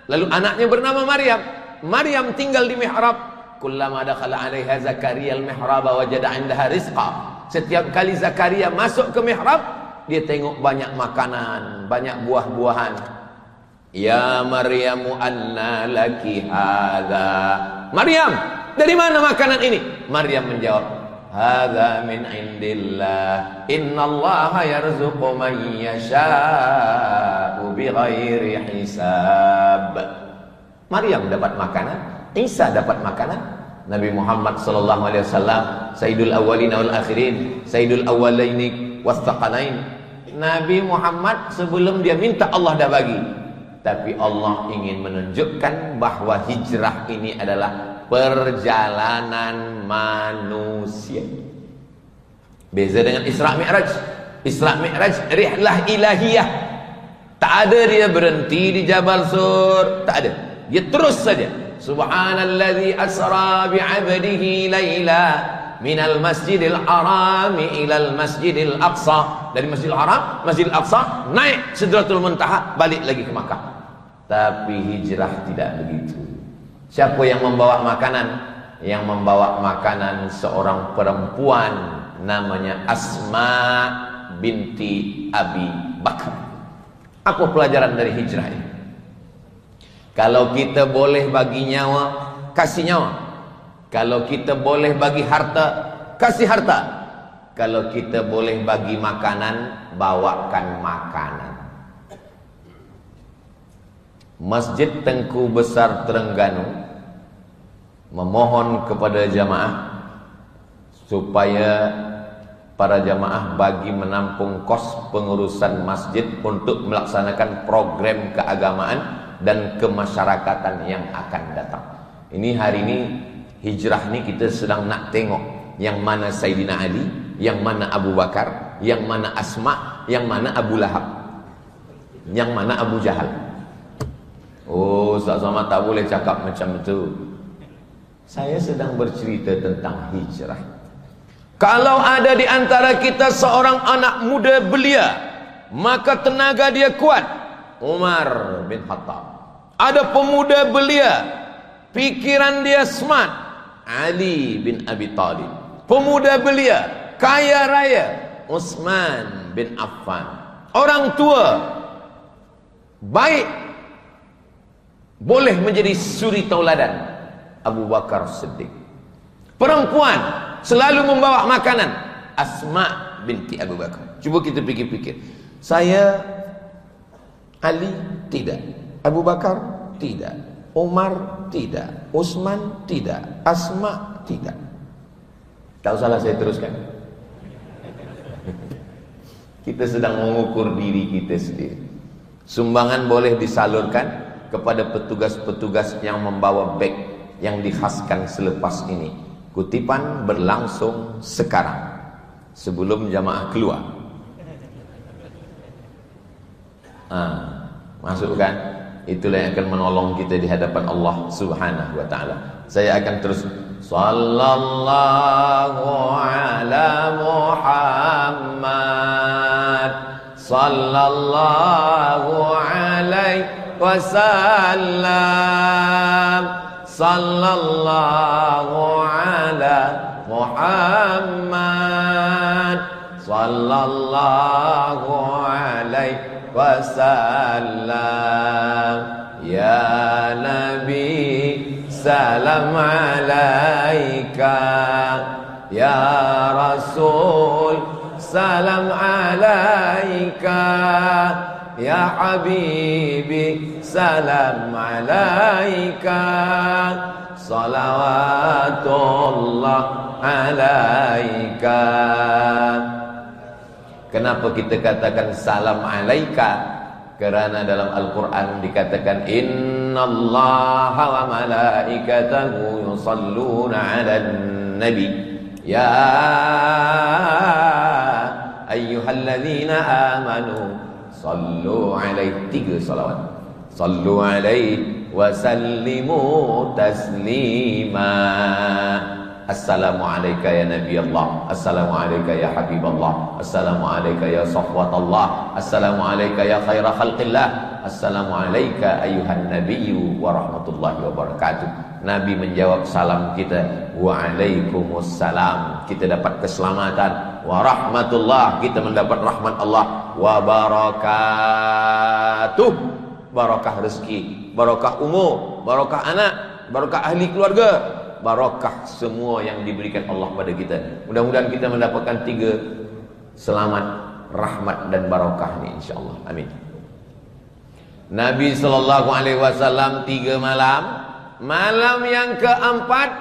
lalu anaknya bernama Maryam. Maryam tinggal di mihrab. Kullama dakhala 'alaiha Zakaria al-mihraba wajada 'indaha rizqa. Setiap kali Zakaria masuk ke mihrab, dia tengok banyak makanan, banyak buah-buahan. Ya Maryamu anna laki hadza. Maryam, dari mana makanan ini? Maryam menjawab, hadza min indillah. Innallaha yarzuqu man yasha'u bighairi hisab. Maryam dapat makanan, Isa dapat makanan. Nabi Muhammad sallallahu alaihi wasallam sayyidul awwalin wal akhirin, sayyidul awwalaini wasthaqalain. Nabi Muhammad sebelum dia minta Allah dah bagi. Tapi Allah ingin menunjukkan bahawa hijrah ini adalah perjalanan manusia. Beza dengan Isra Mi'raj. Isra Mi'raj rihlah ilahiyah. Tak ada dia berhenti di Jabal Sur, tak ada. Dia terus saja. Subhanalladzi asra bi'abdihi laila minal masjidil harami ilal masjidil aqsa. Dari Masjidil Haram, Masjidil Aqsa, naik Sidratul Muntaha, balik lagi ke Makkah. Tapi hijrah tidak begitu. Siapa yang membawa makanan? Yang membawa makanan seorang perempuan namanya Asma binti Abi Bakar. Apa pelajaran dari hijrah ini? Kalau kita boleh bagi nyawa, kasih nyawa. Kalau kita boleh bagi harta, kasih harta. Kalau kita boleh bagi makanan, bawakan makanan. Masjid Tengku Besar Terengganu memohon kepada jamaah supaya para jamaah bagi menampung kos pengurusan masjid untuk melaksanakan program keagamaan dan kemasyarakatan yang akan datang. Ini hari ini hijrah ni kita sedang nak tengok yang mana Sayyidina Ali, yang mana Abu Bakar, yang mana Asma, yang mana Abu Lahab, yang mana Abu Jahal. Oh, Ustaz Somad tak boleh cakap macam itu. Saya sedang bercerita tentang hijrah. Kalau ada di antara kita seorang anak muda belia, maka tenaga dia kuat. Umar bin Khattab. Ada pemuda belia, pikiran dia smart. Ali bin Abi Thalib. pemuda belia, kaya raya, Utsman bin Affan. Orang tua baik, boleh menjadi suri tauladan, Abu Bakar Siddiq. Perempuan selalu membawa makanan, Asma binti Abu Bakar. Cuba kita fikir-fikir. Saya, Ali tidak, Abu Bakar tidak, Umar tidak, Utsman tidak, Asma tidak. Tak usahlah saya teruskan. Kita sedang mengukur diri kita sendiri. Sumbangan boleh disalurkan kepada petugas-petugas yang membawa beg yang dikhaskan selepas ini. Kutipan berlangsung sekarang, sebelum jamaah keluar. Masukkan. Itulah yang akan menolong kita di hadapan Allah Subhanahu wa taala. Saya akan terus sallallahu ala Muhammad sallallahu alaihi wasallam sallallahu ala Muhammad sallallahu alaihi wasallam. Ya Nabi salam alaika, ya Rasul salam alaika, ya Habibi salam alaika, salawatullah alaika. Kenapa kita katakan salam alaika? Kerana dalam Al-Quran dikatakan innallaha wa malaikatahu yusalluna 'alan nabi ya ayyuhalladzina amanu sallu 'alaihi. 3 salawat. Sallu 'alaihi wa sallimu taslima. Assalamu alayka ya Nabi Allah, assalamu alayka ya Habib Allah, assalamu alayka ya Safwat Allah, assalamu alayka ya khaira khalqillah, assalamu alayka ayuhan nabiyyu wa rahmatullahi wa barakatuh. Nabi menjawab salam kita, wa alaikumussalam, kita dapat keselamatan, wa rahmatullah, kita mendapat rahmat Allah, wa barakatuh, barakah rezeki, barakah umur, barakah anak, barakah ahli keluarga, barakah semua yang diberikan Allah pada kita. Mudah-mudahan kita mendapatkan 3 selamat, rahmat dan barakah ini insyaallah. Amin. Nabi sallallahu alaihi wasallam 3 malam. Malam yang keempat,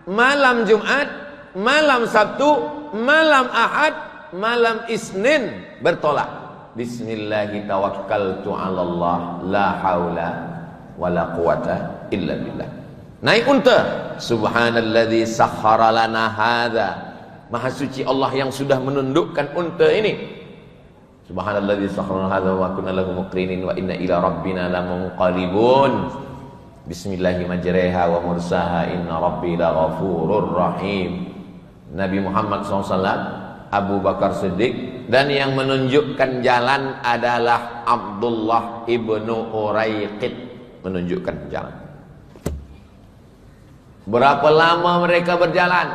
malam Jumat, malam Sabtu, malam Ahad, malam Isnin bertolak. Bismillahi tawakkaltu 'ala Allah, la haula wala quwata illa billah. Naik unta. Subhanalladzi sakhkhara lana hadza. Maha suci Allah yang sudah menundukkan unta ini. Subhanalladzi sakhkhara lana hadza wa kunna lahu muqrinin wa inna ila rabbina lamunqalibun. Bismillahi majriha wa mursaha inna rabbi laghafurur rahim. Nabi Muhammad SAW, Abu Bakar Siddiq, dan yang menunjukkan jalan adalah Abdullah ibnu Uraiqid menunjukkan jalan. Berapa lama mereka berjalan?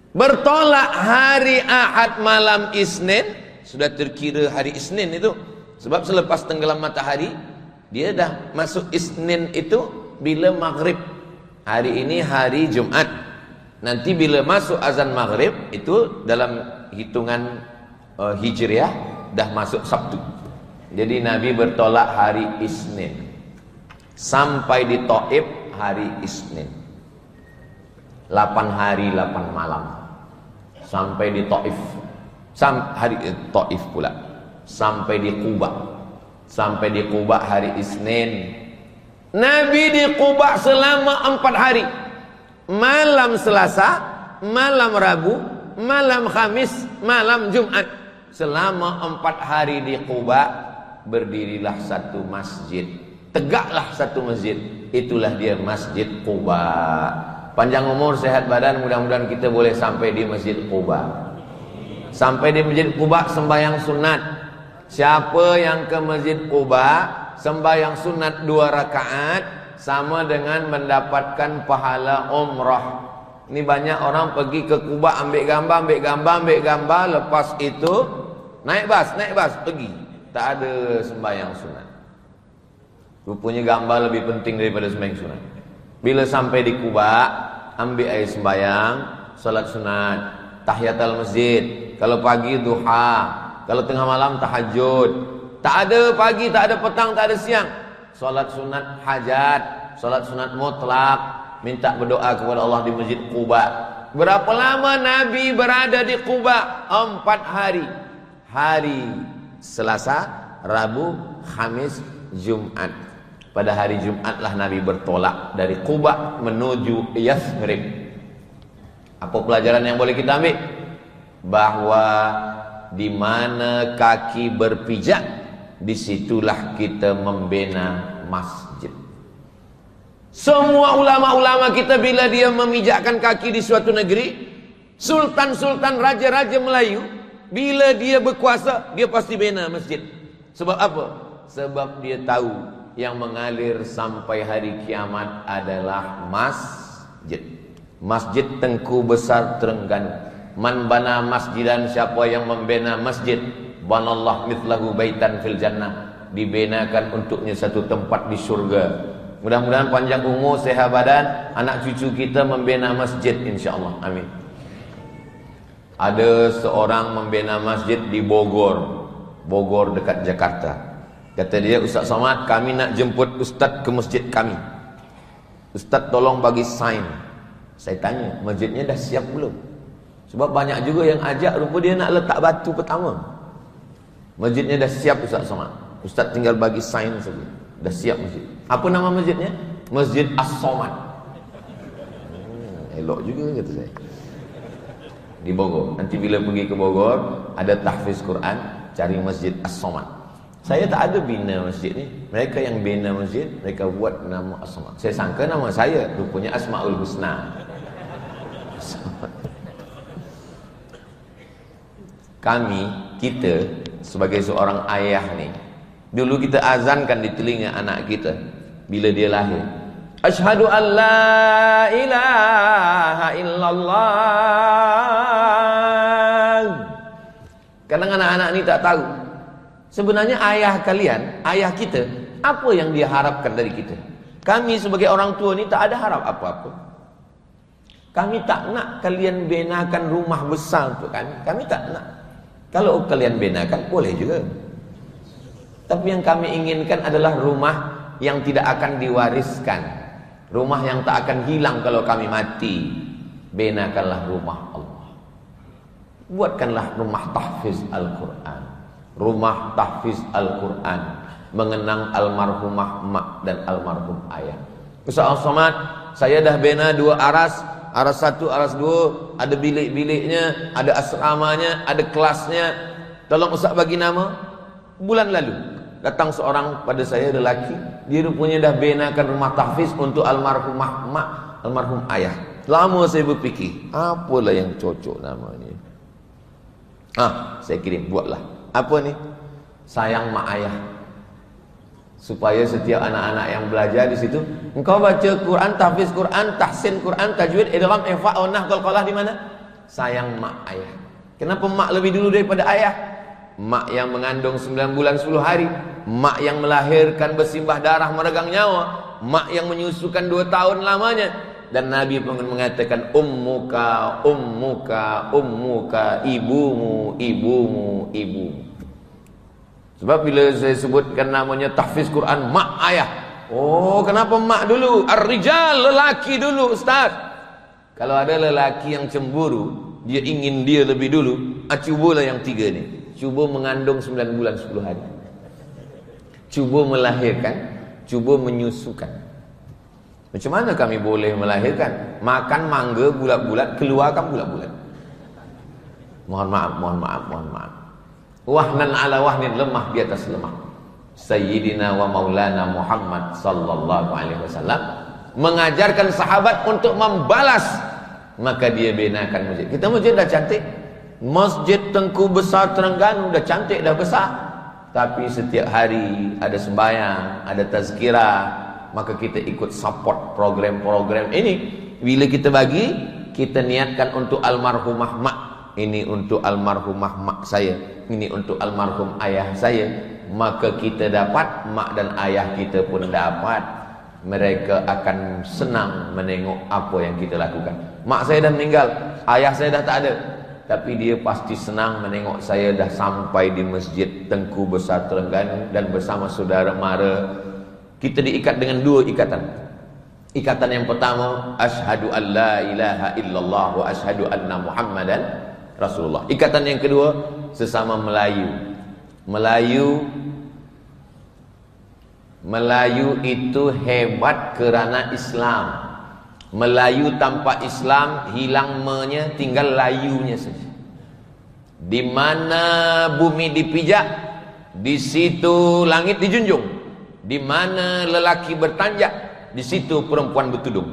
Bertolak hari Ahad malam Isnin. Sudah terkira hari Isnin itu. Sebab selepas tenggelam matahari, dia dah masuk Isnin itu bila maghrib. Hari ini hari Jumat. Nanti bila masuk azan maghrib, itu dalam hitungan Hijriah dah masuk Sabtu. Jadi Nabi bertolak hari Isnin. Sampai di Taif hari Isnin. 8 hari 8 malam. Sampai di Taif. Hari Taif pula. Sampai di Quba. Sampai di Quba hari Isnin. Nabi di Quba selama 4 hari. Malam Selasa, malam Rabu, malam Khamis, malam Jumat. Selama 4 hari di Quba, berdirilah satu masjid. Tegaklah satu masjid. Itulah dia Masjid Quba. Panjang umur, sehat badan, mudah-mudahan kita boleh sampai di Masjid Quba. Sampai di Masjid Quba sembahyang sunat. Siapa yang ke Masjid Quba sembahyang sunat 2 rakaat, sama dengan mendapatkan pahala umrah. Ini banyak orang pergi ke Kuba ambil gambar, lepas itu naik bas pergi. Tak ada sembahyang sunat. Rupanya gambar lebih penting daripada sembahyang sunat. Bila sampai di Kuba, ambil air sembahyang, salat sunat, tahiyatul masjid. Kalau pagi duha, kalau tengah malam tahajud. Tak ada pagi, tak ada petang, tak ada siang. Salat sunat hajat, salat sunat mutlak, minta berdoa kepada Allah di Masjid Quba. Berapa lama Nabi berada di Quba? 4 hari. Hari Selasa, Rabu, Khamis, Jumat. Pada hari Jumatlah Nabi bertolak dari Quba menuju Yathrib. Apa pelajaran yang boleh kita ambil? Bahwa di mana kaki berpijak, disitulah kita membina masjid. Semua ulama-ulama kita bila dia memijakkan kaki di suatu negeri, sultan-sultan, raja-raja Melayu, bila dia berkuasa, dia pasti bina masjid. Sebab apa? Sebab dia tahu yang mengalir sampai hari kiamat adalah masjid. Masjid Tengku Besar Terengganu. Man bana masjidan, siapa yang membina masjid, banallah mithlahu baitan fil jannah, dibinakan untuknya satu tempat di surga. Mudah-mudahan panjang umur, sehat badan, anak cucu kita membina masjid insya-Allah. Amin. Ada seorang membina masjid di Bogor dekat Jakarta. Kata dia, Ustaz Somad, kami nak jemput Ustaz ke masjid kami. Ustaz tolong bagi sign. Saya tanya, masjidnya dah siap belum? Sebab banyak juga yang ajak, rupa dia nak letak batu pertama. Masjidnya dah siap Ustaz Somad. Ustaz tinggal bagi sign saja. Dah siap masjid. Apa nama masjidnya? Masjid As-Somad. Elok juga kata saya. Di Bogor. Nanti bila pergi ke Bogor, ada tahfiz Quran, cari Masjid As-Somad. Saya tak ada bina masjid ni. Mereka yang bina masjid, mereka buat nama As-Somad. Saya sangka nama saya, rupanya Asmaul Husna. Kita sebagai seorang ayah ni, dulu kita azankan di telinga anak kita bila dia lahir, asyhadu an la ilaha illallah. Kadang anak-anak ni tak tahu sebenarnya ayah kalian, ayah kita, apa yang dia harapkan dari kita. Kami sebagai orang tua ni tak ada harap apa-apa. Kami tak nak kalian benakan rumah besar untuk kami. Kami tak nak. Kalau kalian benakan, boleh juga. Tapi yang kami inginkan adalah rumah yang tidak akan diwariskan. Rumah yang tak akan hilang kalau kami mati. Benakanlah rumah Allah. Buatkanlah rumah tahfiz Al-Quran. Rumah tahfiz Al-Quran. Mengenang almarhumah mak dan almarhum ayah. Ustaz Somad, saya dah bina 2 aras. Aras 1, aras 2, ada bilik-biliknya, ada asramanya, ada kelasnya. Tolong Ustaz bagi nama. Bulan lalu datang seorang pada saya, lelaki. Dia rupanya dah benakan rumah tahfiz untuk almarhumah mak, almarhum ayah. Lama saya berfikir, apalah yang cocok nama ni. Saya kirim, buatlah. Apa ni? Sayang mak ayah. Supaya setiap anak-anak yang belajar di situ, engkau baca Quran, tahfiz Quran, tahsin Quran, tajwid, idgham, ikhfa, qalqalah di mana? Sayang mak ayah. Kenapa mak lebih dulu daripada ayah? Mak yang mengandung 9 bulan 10 hari, mak yang melahirkan bersimbah darah meregang nyawa, mak yang menyusukan 2 tahun lamanya. Dan Nabi pun mengatakan ummuka, ummuka, ummuka, ibumu, ibumu, ibumu. Sebab bila saya sebutkan namanya tahfiz Quran, mak ayah. Oh, kenapa mak dulu? Ar-rijal, lelaki dulu Ustaz. Kalau ada lelaki yang cemburu, dia ingin dia lebih dulu, cubalah yang 3 ni. Cuba mengandung 9 bulan 10 hari. Cuba melahirkan, cuba menyusukan. Macam mana kami boleh melahirkan? Makan mangga bulat-bulat, keluarkan bulat-bulat. Mohon maaf, mohon maaf, mohon maaf. Wahnan ala wahnin, lemah di atas lemah. Sayyidina wa maulana Muhammad sallallahu alaihi wasallam mengajarkan sahabat untuk membalas, maka dia binakan masjid. Kita masjid dah cantik. Masjid Tengku Besar Terengganu dah cantik, dah besar. Tapi setiap hari ada sembahyang, ada tazkirah, maka kita ikut support program-program ini. Bila kita bagi, kita niatkan untuk almarhumah mak, ini untuk almarhumah mak saya, ini untuk almarhum ayah saya, maka kita dapat, mak dan ayah kita pun dapat. Mereka akan senang menengok apa yang kita lakukan. Mak saya dah meninggal, ayah saya dah tak ada, tapi dia pasti senang menengok saya dah sampai di masjid Tengku Besar Terengganu dan bersama saudara mara. Kita diikat dengan dua ikatan. Ikatan yang pertama, asyhadu an la ilaha illallah wa asyhadu anna muhammadan rasulullah. Ikatan yang kedua, sesama Melayu. Melayu itu hebat kerana Islam. Melayu tanpa Islam hilang me-nya, tinggal layunya saja. Di mana bumi dipijak, di situ langit dijunjung. Di mana lelaki bertanjak, di situ perempuan bertudung.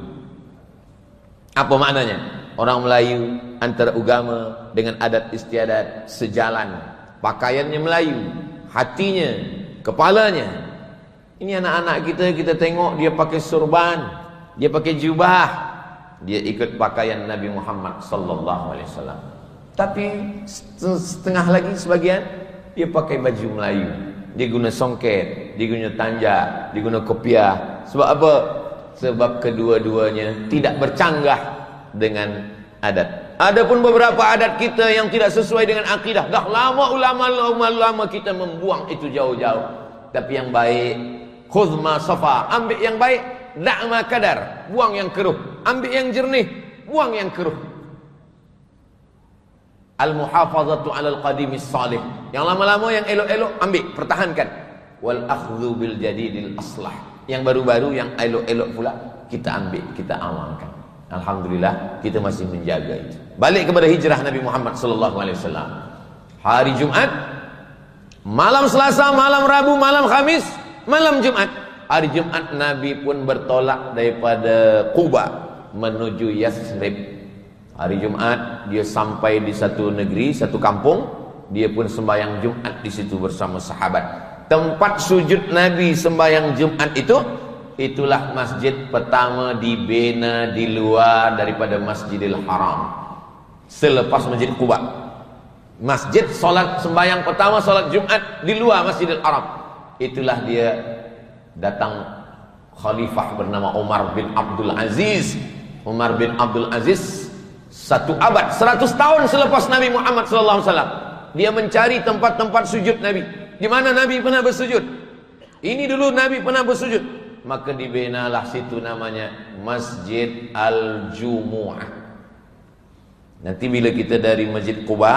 Apa maknanya? Orang Melayu antara agama dengan adat istiadat sejalan. Pakaiannya Melayu, hatinya, kepalanya. Ini anak-anak kita tengok dia pakai surban, dia pakai jubah, dia ikut pakaian Nabi Muhammad sallallahu alaihi wasallam. Tapi setengah lagi sebagian dia pakai baju Melayu. Dia guna songket, dia guna tanjak, dia guna kopiah. Sebab apa? Sebab kedua-duanya tidak bercanggah dengan adat. Ada pun beberapa adat kita yang tidak sesuai dengan akidah. Dah lama ulama kita membuang itu jauh-jauh. Tapi yang baik, khudh ma safa, ambil yang baik, da' ma kadar, buang yang keruh. Ambil yang jernih, buang yang keruh. Al-muhafazatu 'alal qadimis salih. Yang lama-lama, yang elok-elok ambil, pertahankan. Wal akhdhu bil jadidil aslah. Yang baru-baru, yang elok-elok pula kita ambil, kita amalkan. Alhamdulillah kita masih menjaga itu. Balik kepada hijrah Nabi Muhammad sallallahu alaihi wasallam. Hari Jumat, malam Selasa, malam Rabu, malam Khamis, malam Jumat. Hari Jumat Nabi pun bertolak daripada Quba menuju Yathrib. Hari Jumat dia sampai di satu negeri, satu kampung, dia pun sembahyang Jumat di situ bersama sahabat. Tempat sujud Nabi sembahyang Jumat itu, itulah masjid pertama dibina di luar daripada Masjidil Haram. Selepas Masjid Quba. Masjid solat sembahyang pertama, solat Jumat di luar Masjidil Haram. Itulah dia datang khalifah bernama Umar bin Abdul Aziz. Umar bin Abdul Aziz, 1 abad, 100 tahun selepas Nabi Muhammad SAW, dia mencari tempat-tempat sujud Nabi. Di mana Nabi pernah bersujud? Ini dulu Nabi pernah bersujud. Maka dibinalah situ namanya Masjid Al-Jumu'ah. Nanti bila kita dari Masjid Quba,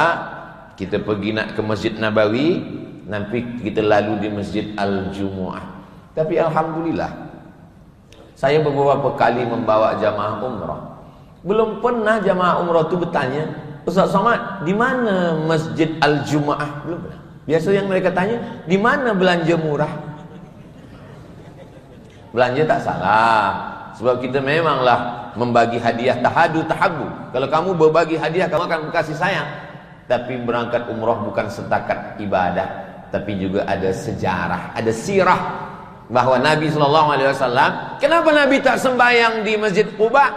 kita pergi nak ke Masjid Nabawi, nanti kita lalu di Masjid Al-Jumu'ah. Tapi Alhamdulillah, saya beberapa kali membawa jamaah umrah. Belum pernah jamaah umrah itu bertanya, Ustaz Somad, di mana Masjid Al-Jumu'ah? Belum pernah. Biasa yang mereka tanya, di mana belanja murah? Belanja tak salah, sebab kita memanglah membagi hadiah tahadu tahabu. Kalau kamu berbagi hadiah, kamu akan kasih sayang. Tapi berangkat umrah bukan setakat ibadah, tapi juga ada sejarah, ada sirah bahwa Nabi SAW, kenapa Nabi tak sembahyang di Masjid Quba?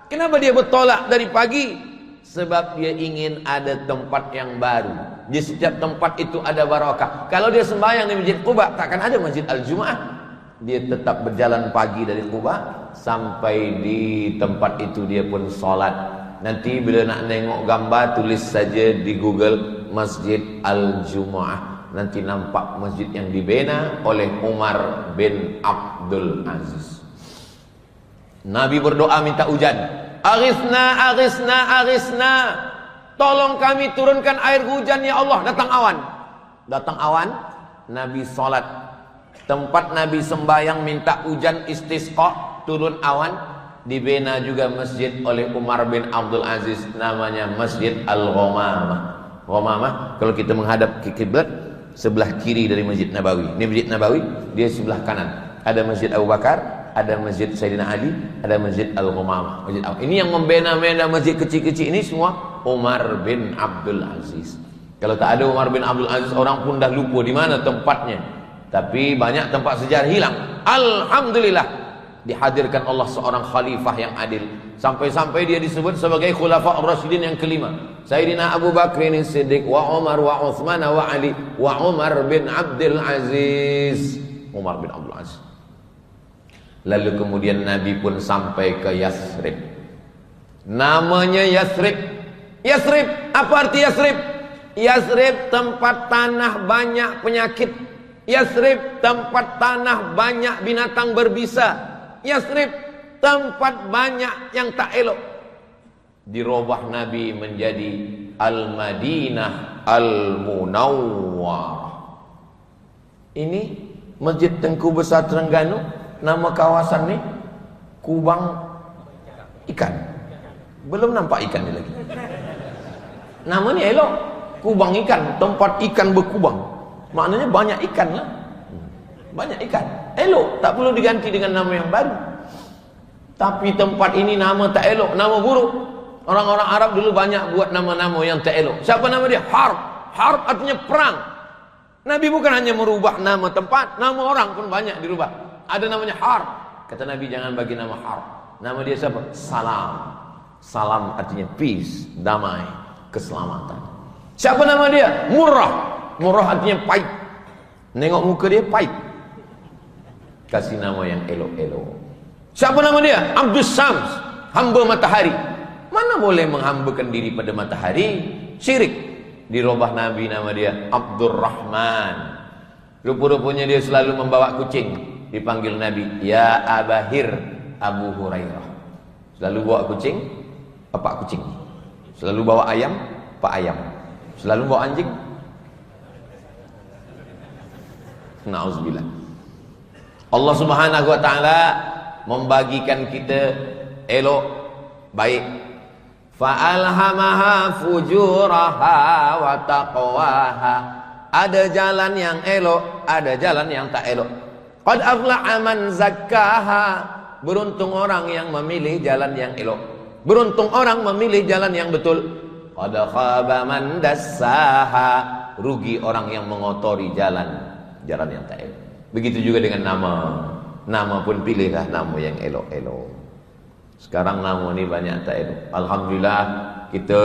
Kenapa dia bertolak dari pagi? Sebab dia ingin ada tempat yang baru. Di setiap tempat itu ada barakah. Kalau dia sembahyang di Masjid Quba, takkan ada Masjid Al-Jumu'ah. Dia tetap berjalan pagi dari Quba sampai di tempat itu dia pun solat. Nanti bila nak nengok gambar, tulis saja di Google Masjid Al-Jumu'ah. Nanti nampak masjid yang dibina oleh Umar bin Abdul Aziz. Nabi berdoa minta hujan. Aghithna, aghithna, aghithna. Tolong kami turunkan air hujan ya Allah. Datang awan. Datang awan, Nabi solat. Tempat Nabi sembahyang minta hujan istisqa, turun awan, dibina juga masjid oleh Umar bin Abdul Aziz, namanya Masjid Al-Ghamamah. Ghamamah kalau kita menghadap ke kiblat, sebelah kiri dari Masjid Nabawi. Ini Masjid Nabawi, dia sebelah kanan. Ada Masjid Abu Bakar, ada Masjid Sayyidina Ali, ada Masjid Al-Ghamamah. Ini yang membina-bina masjid kecil-kecil ini semua Umar bin Abdul Aziz. Kalau tak ada Umar bin Abdul Aziz, orang pun dah lupa di mana tempatnya. Tapi banyak tempat sejarah hilang. Alhamdulillah, dihadirkan Allah seorang khalifah yang adil, sampai-sampai dia disebut sebagai khulafa ar-rasyidin yang kelima. Sayyidina Abu Bakr Siddiq wa Umar wa Uthman wa Ali wa Umar bin Abdul Aziz. Umar bin Abdul Aziz. Lalu kemudian Nabi pun sampai ke Yathrib. Namanya Yathrib. Yathrib, apa arti Yathrib? Yathrib tempat tanah banyak penyakit. Yathrib tempat tanah banyak binatang berbisa. Yathrib tempat banyak yang tak elok. Dirubah Nabi menjadi Al-Madinah Al-Munawwarah. Ini Masjid Tengku Besar Terengganu, nama kawasan ni Kubang Ikan. Belum nampak ikan ni lagi. Nama ni elok, Kubang Ikan, tempat ikan berkubang. Maknanya banyak ikan lah. Banyak ikan, elok, tak perlu diganti dengan nama yang baru. Tapi tempat ini nama tak elok, nama buruk. Orang-orang Arab dulu banyak buat nama-nama yang tak elok. Siapa nama dia? Harb. Harb artinya perang. Nabi bukan hanya merubah nama tempat, nama orang pun banyak dirubah. Ada namanya Harb. Kata Nabi, jangan bagi nama Harb. Nama dia siapa? Salam. Salam artinya peace, damai, keselamatan. Siapa nama dia? Murrah. Murrah artinya pahit. Nengok muka dia pahit. Kasih nama yang elok-elok. Siapa nama dia? Abdus Syams, hamba matahari. Mana boleh menghambakan diri pada matahari? Syirik. Dirubah Nabi nama dia Abdurrahman. Rupa-rupanya dia selalu membawa kucing. Dipanggil Nabi, ya Abahir Abu Hurairah. Selalu bawa kucing, Pak kucing. Selalu bawa ayam, Pak ayam. Selalu bawa anjing. Na'udzubillah. Allah Subhanahu wa taala membagikan kita elok, baik. Fa'alhamaha fujuraha wa taqwaha. Ada jalan yang elok, ada jalan yang tak elok. Qad aflaha man zakkaha. Beruntung orang yang memilih jalan yang elok. Beruntung orang memilih jalan yang betul. Qad khaba man dassaha. Rugi orang yang mengotori jalan yang tak elok. Begitu juga dengan nama. Nama pun pilihlah nama yang elok-elok. Sekarang nama ni banyak tak elok. Alhamdulillah kita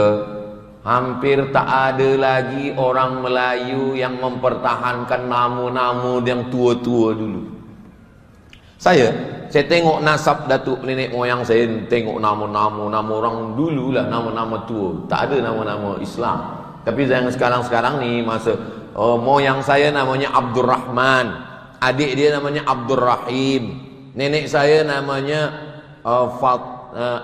hampir tak ada lagi orang Melayu yang mempertahankan nama-nama yang tua-tua dulu. Saya tengok nasab datuk nenek moyang saya, tengok nama-nama orang dulu lah, nama-nama tua. Tak ada nama-nama Islam. Tapi yang sekarang-sekarang ni masa moyang saya namanya Abdurrahman. Adik dia namanya Abdul Rahim. Nenek saya namanya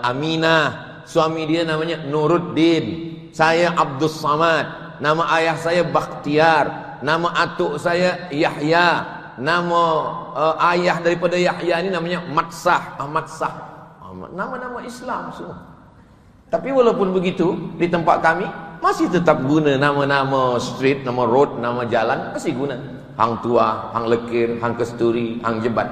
Aminah. Suami dia namanya Nuruddin. Saya Abdul Samad. Nama ayah saya Bakhtiar. Nama atuk saya Yahya. Nama ayah daripada Yahya ni namanya Matsah. Ahmad Sah. Nama-nama Islam semua. Tapi walaupun begitu, di tempat kami masih tetap guna nama-nama street, nama road, nama jalan, masih guna. Hang Tua, Hang Lekir, Hang Kesturi, Hang Jebat.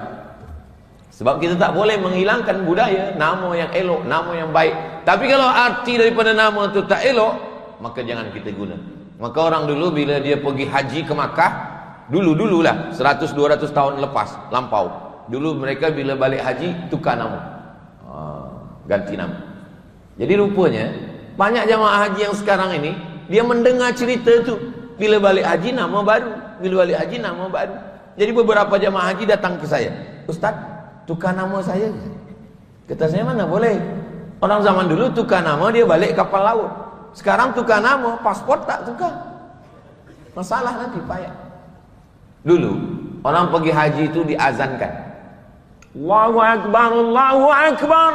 Sebab kita tak boleh menghilangkan budaya, nama yang elok, nama yang baik. Tapi kalau arti daripada nama itu tak elok, maka jangan kita guna. Maka orang dulu bila dia pergi haji ke Makkah, dulu-dululah 100-200 tahun lepas, lampau. Dulu mereka bila balik haji tukar nama. Ganti nama. Jadi rupanya banyak jamaah haji yang sekarang ini, dia mendengar cerita tu, bila balik haji nama baru. Bila balik haji nama baru. Jadi beberapa jamaah haji datang ke saya, Ustaz, tukar nama saya. Kata saya, mana boleh. Orang zaman dulu tukar nama dia balik kapal laut. Sekarang tukar nama, paspor tak tukar. Masalah nanti payah. Dulu orang pergi haji itu diazankan. Allahu Akbar, Allahu Akbar.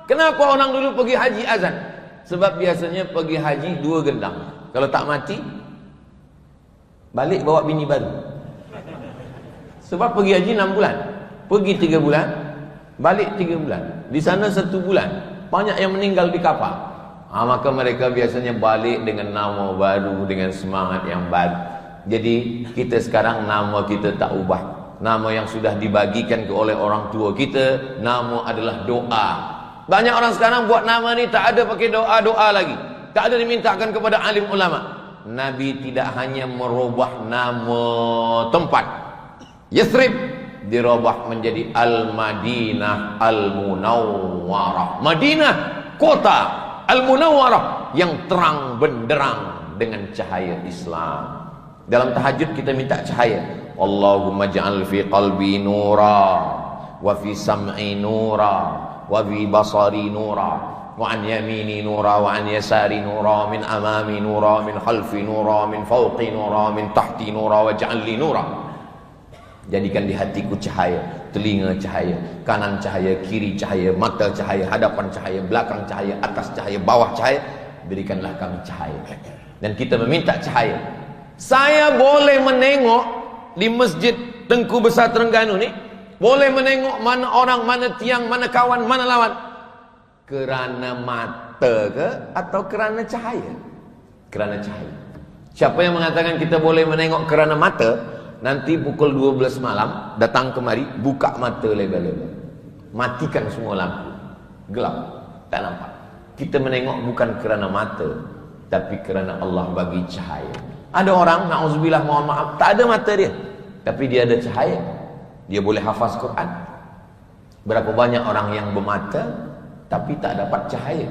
Kenapa orang dulu pergi haji azan? Sebab biasanya pergi haji 2 gendang. Kalau tak mati, balik bawa bini baru. Sebab pergi haji 6 bulan, pergi 3 bulan, balik 3 bulan. Di sana 1 bulan. Banyak yang meninggal di kapal. Maka mereka biasanya balik dengan nama baru, dengan semangat yang baru. Jadi kita sekarang nama kita tak ubah. Nama yang sudah dibagikan oleh orang tua kita, nama adalah doa. Banyak orang sekarang buat nama ni tak ada pakai doa-doa lagi. Tak ada dimintakan kepada alim ulama. Nabi tidak hanya merubah nama tempat. Yathrib dirubah menjadi Al-Madinah Al-Munawwarah. Madinah, kota Al-Munawwarah yang terang benderang dengan cahaya Islam. Dalam tahajud kita minta cahaya. Allahumma ja'al fi qalbi nura, wa fi sam'i nura, wa fi basari nura, wa an yamini nura, wa an yasari nura, min amami nura, min khalfi nura, min fawqi nura, min tahti nura, wa ja'al li nura. Jadikan di hatiku cahaya, telinga cahaya, kanan cahaya, kiri cahaya, mata cahaya, hadapan cahaya, belakang cahaya, atas cahaya, bawah cahaya. Berikanlah kami cahaya. Dan kita meminta cahaya. Saya boleh menengok di masjid Tengku Besar Terengganu ni, boleh menengok mana orang, mana tiang, mana kawan, mana lawan, kerana mata ke atau kerana cahaya? Kerana cahaya. Siapa yang mengatakan kita boleh menengok kerana mata, nanti pukul 12 malam datang kemari, buka mata lebar-lebar, matikan semua lampu, gelap, tak nampak. Kita menengok bukan kerana mata, tapi kerana Allah bagi cahaya. Ada orang, na'udzubillah, mohon maaf, tak ada mata dia, tapi dia ada cahaya. Dia boleh hafaz Quran. Berapa banyak orang yang bermata tapi tak dapat cahaya.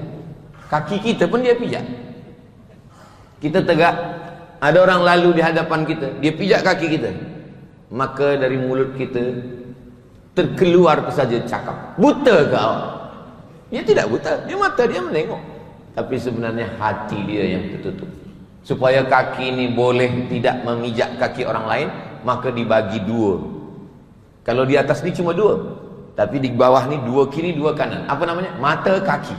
Kaki kita pun dia pijak. Kita tegak, ada orang lalu di hadapan kita, dia pijak kaki kita, maka dari mulut kita terkeluar saja cakap, buta ke awak? Dia tidak buta, dia mata dia menengok, tapi sebenarnya hati dia yang tertutup. Supaya kaki ini boleh tidak memijak kaki orang lain, maka dibagi dua. Kalau di atas ni cuma dua, tapi di bawah ni dua kiri dua kanan. Apa namanya? Mata kaki,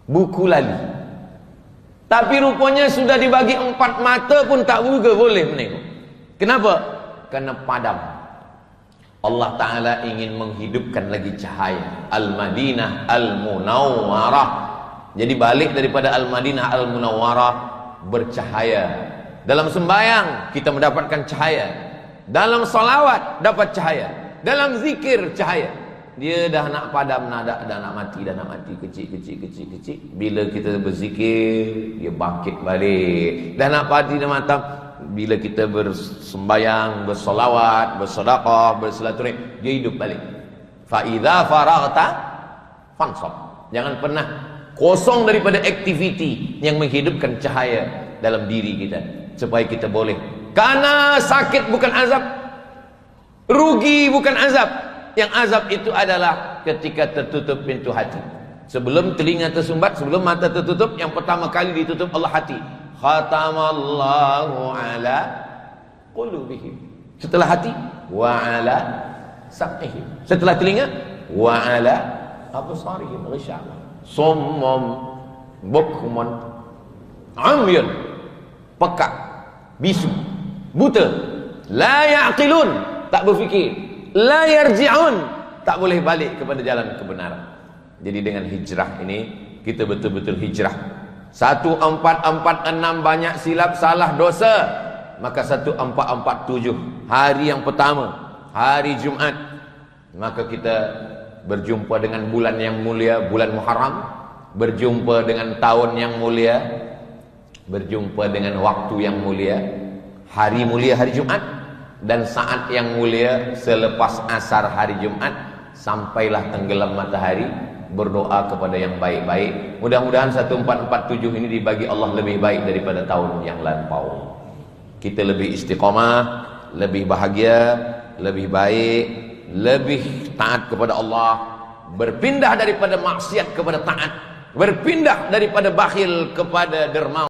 buku lali. Tapi rupanya sudah dibagi 4 mata pun tak juga boleh menengok. Kenapa? Kerana padam. Allah Ta'ala ingin menghidupkan lagi cahaya. Al-Madinah Al-Munawwarah. Jadi balik daripada Al-Madinah Al-Munawwarah, bercahaya. Dalam sembahyang kita mendapatkan cahaya. Dalam salawat dapat cahaya. Dalam zikir cahaya. Dia dah nak padam, dah nak mati, kecil. Bila kita berzikir, dia bangkit balik. Dah nak mati, dah matam. Bila kita bersembayang, bersolawat, bersedekah, bersilaturahim, dia hidup balik. Fa idza faraghta fansab. Jangan pernah kosong daripada aktiviti yang menghidupkan cahaya dalam diri kita, supaya kita boleh. Karena sakit bukan azab, rugi bukan azab. Yang azab itu adalah ketika tertutup pintu hati. Sebelum telinga tersumbat, sebelum mata tertutup, yang pertama kali ditutup Allah hati. Khatamallahu ala qulubihim. Setelah hati, wa ala sam'ihim. Setelah telinga, wa ala absarihim ghishawa. Summum bukmun umyun, pekak, bisu, buta. La ya'qilun, tak berfikir. La yarji'un, tak boleh balik kepada jalan kebenaran. Jadi dengan hijrah ini kita betul-betul hijrah. 1446 banyak silap, salah, dosa. Maka 1447 hari yang pertama, hari Jumaat, maka kita berjumpa dengan bulan yang mulia, bulan Muharram, berjumpa dengan tahun yang mulia, berjumpa dengan waktu yang mulia, hari mulia hari Jumaat, dan saat yang mulia selepas asar hari Jumaat, sampailah tenggelam matahari. Berdoa kepada yang baik-baik. Mudah-mudahan 1447 ini dibagi Allah lebih baik daripada tahun yang lampau. Kita lebih istiqamah, lebih bahagia, lebih baik, lebih taat kepada Allah, berpindah daripada maksiat kepada taat, berpindah daripada bakhil kepada dermawan.